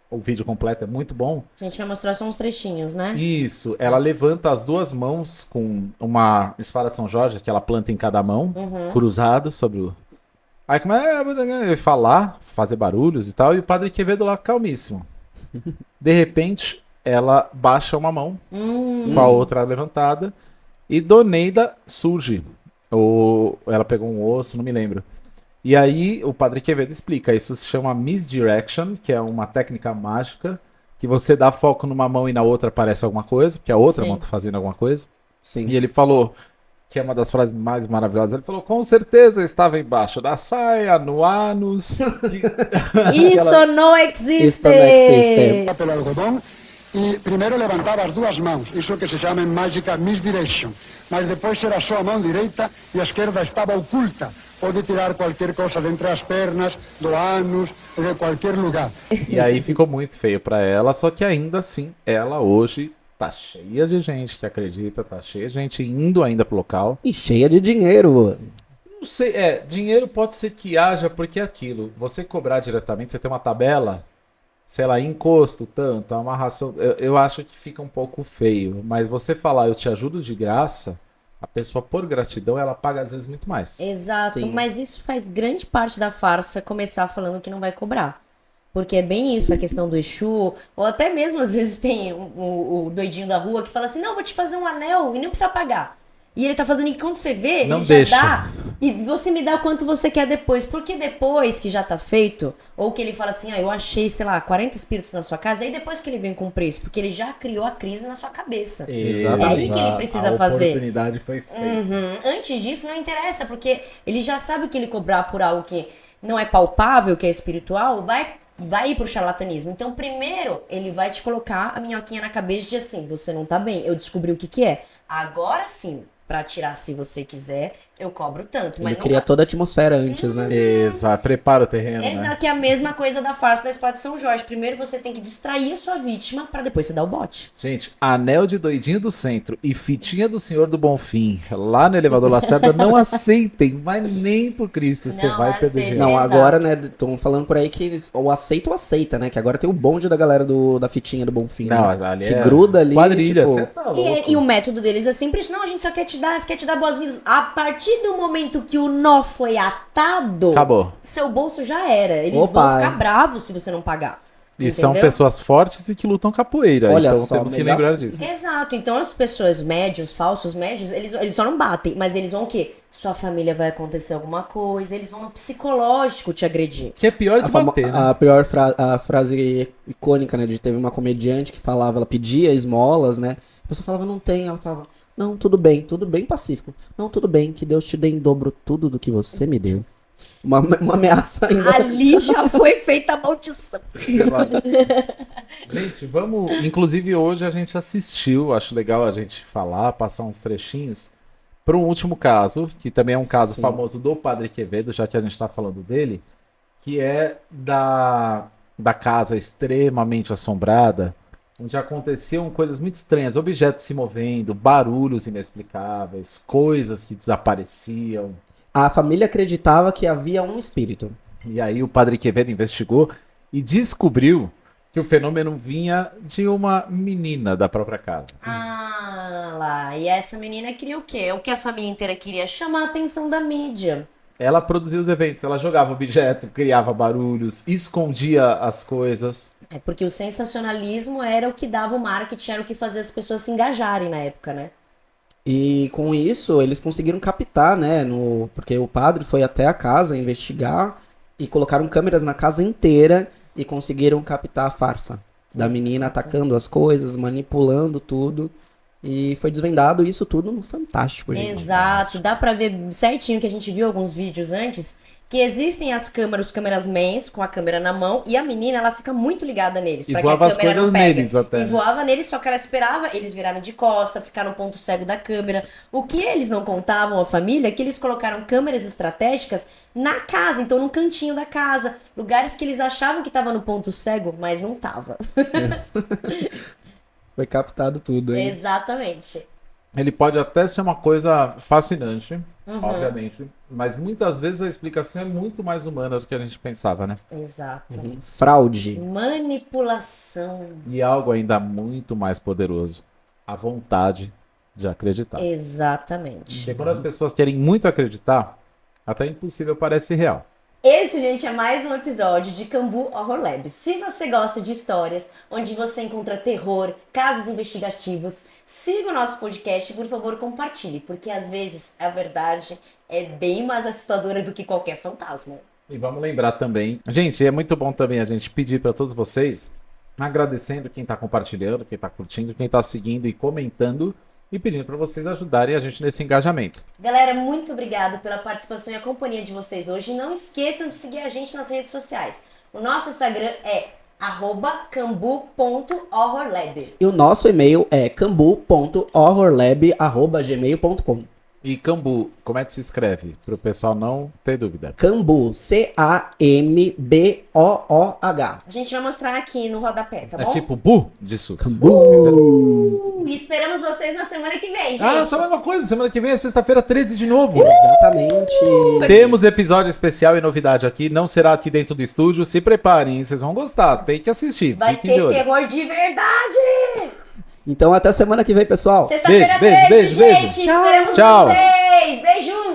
[SPEAKER 3] o vídeo completo, é muito bom.
[SPEAKER 2] A gente vai mostrar só uns trechinhos, né?
[SPEAKER 3] Isso, ela levanta as duas mãos com uma espada de São Jorge, que ela planta em cada mão, cruzado sobre o... Aí começa a falar, fazer barulhos e tal, e o Padre Quevedo lá calmíssimo. De repente, ela baixa uma mão com a outra levantada e Doneida surge. Ou ela pegou um osso, não me lembro. E aí o Padre Quevedo explica, isso se chama misdirection, que é uma técnica mágica, que você dá foco numa mão e na outra aparece alguma coisa, porque a outra
[SPEAKER 2] Sim.
[SPEAKER 3] mão tá fazendo alguma coisa.
[SPEAKER 1] Sim.
[SPEAKER 3] E ele falou, que é uma das frases mais maravilhosas, ele falou, com certeza eu estava embaixo da saia, no ânus.
[SPEAKER 2] Isso não existe!
[SPEAKER 1] Isso não existe.
[SPEAKER 4] pelo algodón e primeiro levantava as duas mãos, isso que se chama em mágica misdirection, mas depois era só a mão direita e a esquerda estava oculta. Pode tirar qualquer coisa de entre as pernas, do ânus, de qualquer lugar.
[SPEAKER 3] E aí ficou muito feio pra ela, só que ainda assim, ela hoje tá cheia de gente que acredita, tá cheia de gente indo ainda pro local.
[SPEAKER 1] E cheia de dinheiro.
[SPEAKER 3] Não sei, dinheiro pode ser que haja, porque é aquilo, você cobrar diretamente, você tem uma tabela, sei lá, encosto, tanto, amarração, eu acho que fica um pouco feio, mas você falar, eu te ajudo de graça, a pessoa, por gratidão, ela paga às vezes muito mais.
[SPEAKER 2] Exato,
[SPEAKER 1] Sim.
[SPEAKER 2] mas isso faz grande parte da farsa começar falando que não vai cobrar. Porque é bem isso, a questão do Exu, ou até mesmo às vezes tem o doidinho da rua que fala assim, não, vou te fazer um anel e nem precisa pagar. E ele tá fazendo, e quando você vê,
[SPEAKER 3] Não
[SPEAKER 2] ele
[SPEAKER 3] deixa.
[SPEAKER 2] já dá, e você me dá o quanto você quer depois. Porque depois que já tá feito, ou que ele fala assim, eu achei, sei lá, 40 espíritos na sua casa, aí depois que ele vem com o preço, porque ele já criou a crise na sua cabeça.
[SPEAKER 1] Exatamente.
[SPEAKER 2] É aí que ele precisa fazer.
[SPEAKER 3] A oportunidade foi feita.
[SPEAKER 2] Antes disso não interessa, porque ele já sabe que ele cobrar por algo que não é palpável, que é espiritual, vai ir pro charlatanismo. Então, primeiro, ele vai te colocar a minhoquinha na cabeça de assim, você não tá bem, eu descobri o que que é. Agora sim, pra tirar se você quiser, eu cobro tanto. Mas
[SPEAKER 1] Ele cria toda a atmosfera antes, né?
[SPEAKER 3] Exato, prepara o terreno, né?
[SPEAKER 2] Exato, que é a mesma coisa da farsa da espada de São Jorge. Primeiro você tem que distrair a sua vítima pra depois você dar o bote.
[SPEAKER 3] Gente, anel de doidinho do centro e fitinha do Senhor do Bonfim lá no elevador Lacerda, não aceitem, mas nem por Cristo, você
[SPEAKER 2] Não
[SPEAKER 3] vai perder
[SPEAKER 2] aceitem.
[SPEAKER 3] dinheiro.
[SPEAKER 1] Não,
[SPEAKER 2] Exato.
[SPEAKER 1] agora, né, estão falando por aí que eles, ou aceita ou aceita, né? Que agora tem o bonde da galera da fitinha do Bonfim.
[SPEAKER 3] Não,
[SPEAKER 1] né?
[SPEAKER 3] ali
[SPEAKER 1] que
[SPEAKER 3] é
[SPEAKER 1] gruda ali,
[SPEAKER 3] quadrilha,
[SPEAKER 1] tipo,
[SPEAKER 3] você tá louco.
[SPEAKER 2] E o método deles é sempre isso. Não, a gente só quer te dar boas-vindas. A partir do momento que o nó foi atado,
[SPEAKER 3] Acabou.
[SPEAKER 2] seu bolso já era. Eles
[SPEAKER 1] Opa,
[SPEAKER 2] vão ficar bravos se você não pagar.
[SPEAKER 3] E são
[SPEAKER 2] Entendeu?
[SPEAKER 3] pessoas fortes e que lutam capoeira.
[SPEAKER 1] Olha
[SPEAKER 3] então
[SPEAKER 1] só,
[SPEAKER 3] temos que
[SPEAKER 1] melhor-
[SPEAKER 3] lembrar disso.
[SPEAKER 2] Exato. Então as pessoas médios, falsos médios, eles só não batem, mas eles vão o quê? Sua família vai acontecer alguma coisa, eles vão no psicológico te agredir.
[SPEAKER 3] Que é pior que bater, né?
[SPEAKER 1] a pior a frase icônica, né? De teve uma comediante que falava, ela pedia esmolas, né? A pessoa falava, não tem. Ela falava, não, tudo bem pacífico. Não, tudo bem, que Deus te dê em dobro tudo do que você me deu. Uma ameaça ainda.
[SPEAKER 2] Ali já foi feita a maldição.
[SPEAKER 3] Gente, vamos. Inclusive, hoje a gente assistiu, acho legal a gente falar, passar uns trechinhos, para um último caso, que também é um caso
[SPEAKER 1] Sim.
[SPEAKER 3] famoso do Padre Quevedo, já que a gente está falando dele, que é da casa extremamente assombrada, onde aconteciam coisas muito estranhas, objetos se movendo, barulhos inexplicáveis, coisas que desapareciam.
[SPEAKER 1] A família acreditava que havia um espírito.
[SPEAKER 3] E aí o Padre Quevedo investigou e descobriu que o fenômeno vinha de uma menina da própria casa.
[SPEAKER 2] Ah, lá. E essa menina queria o quê? É o que a família inteira queria, chamar a atenção da mídia.
[SPEAKER 3] Ela produzia os eventos, ela jogava objeto, criava barulhos, escondia as coisas.
[SPEAKER 2] É porque o sensacionalismo era o que dava o marketing, era o que fazia as pessoas se engajarem na época, né?
[SPEAKER 1] E com isso, eles conseguiram captar, né? Porque o padre foi até a casa investigar e colocaram câmeras na casa inteira e conseguiram captar a farsa da menina atacando as coisas, manipulando tudo. E foi desvendado isso tudo no Fantástico, gente.
[SPEAKER 2] Exato, dá pra ver certinho que a gente viu alguns vídeos antes, que existem as câmeras, os cameramans com a câmera na mão, e a menina, ela fica muito ligada neles,
[SPEAKER 3] E
[SPEAKER 2] pra que a
[SPEAKER 3] voava as
[SPEAKER 2] câmera não
[SPEAKER 3] coisas
[SPEAKER 2] pega.
[SPEAKER 3] neles até,
[SPEAKER 2] E
[SPEAKER 3] né?
[SPEAKER 2] voava neles, só que ela esperava, eles viraram de costa, ficaram no ponto cego da câmera. O que eles não contavam à família é que eles colocaram câmeras estratégicas na casa, então no cantinho da casa, lugares que eles achavam que tava no ponto cego, mas não tava.
[SPEAKER 1] Foi captado tudo, hein?
[SPEAKER 2] Exatamente.
[SPEAKER 3] Ele pode até ser uma coisa fascinante,
[SPEAKER 2] Uhum.
[SPEAKER 3] obviamente, mas muitas vezes a explicação é muito mais humana do que a gente pensava, né?
[SPEAKER 2] Exato.
[SPEAKER 1] Fraude.
[SPEAKER 2] Manipulação.
[SPEAKER 3] E algo ainda muito mais poderoso, a vontade de acreditar.
[SPEAKER 2] Exatamente.
[SPEAKER 3] Porque quando as pessoas querem muito acreditar, até impossível parece real.
[SPEAKER 2] Esse, gente, é mais um episódio de Cambu Horror Lab. Se você gosta de histórias onde você encontra terror, casos investigativos, siga o nosso podcast e, por favor, compartilhe, porque às vezes a verdade é bem mais assustadora do que qualquer fantasma.
[SPEAKER 3] E vamos lembrar também, gente, é muito bom também a gente pedir para todos vocês, agradecendo quem está compartilhando, quem está curtindo, quem está seguindo e comentando, e pedindo para vocês ajudarem a gente nesse engajamento.
[SPEAKER 2] Galera, muito obrigado pela participação e a companhia de vocês hoje. E não esqueçam de seguir a gente nas redes sociais. O nosso Instagram é cambu.horrorlab.
[SPEAKER 1] E o nosso e-mail é cambu.horrorlab@gmail.com.
[SPEAKER 3] E Cambu, como é que se escreve? Para o pessoal não ter dúvida.
[SPEAKER 1] Cambu, C-A-M-B-O-O-H.
[SPEAKER 2] A gente vai mostrar aqui no rodapé, tá
[SPEAKER 3] É
[SPEAKER 2] bom?
[SPEAKER 3] tipo bu de susto.
[SPEAKER 1] Cambu.
[SPEAKER 2] E esperamos vocês na semana que vem, gente.
[SPEAKER 3] Ah, só a mesma coisa. Semana que vem é sexta-feira 13 de novo.
[SPEAKER 1] Exatamente.
[SPEAKER 3] Temos episódio especial e novidade aqui. Não será aqui dentro do estúdio. Se preparem, hein? Vocês vão gostar. Tem que assistir.
[SPEAKER 2] Vai
[SPEAKER 3] Fiquem de
[SPEAKER 2] ter
[SPEAKER 3] olho.
[SPEAKER 2] terror de verdade!
[SPEAKER 1] Então até semana que vem, pessoal.
[SPEAKER 2] Sexta-feira
[SPEAKER 3] Beijo,
[SPEAKER 2] 13,
[SPEAKER 3] beijo, beijo,
[SPEAKER 2] gente.
[SPEAKER 3] beijo.
[SPEAKER 2] Esperamos
[SPEAKER 3] Tchau.
[SPEAKER 2] vocês. Beijos.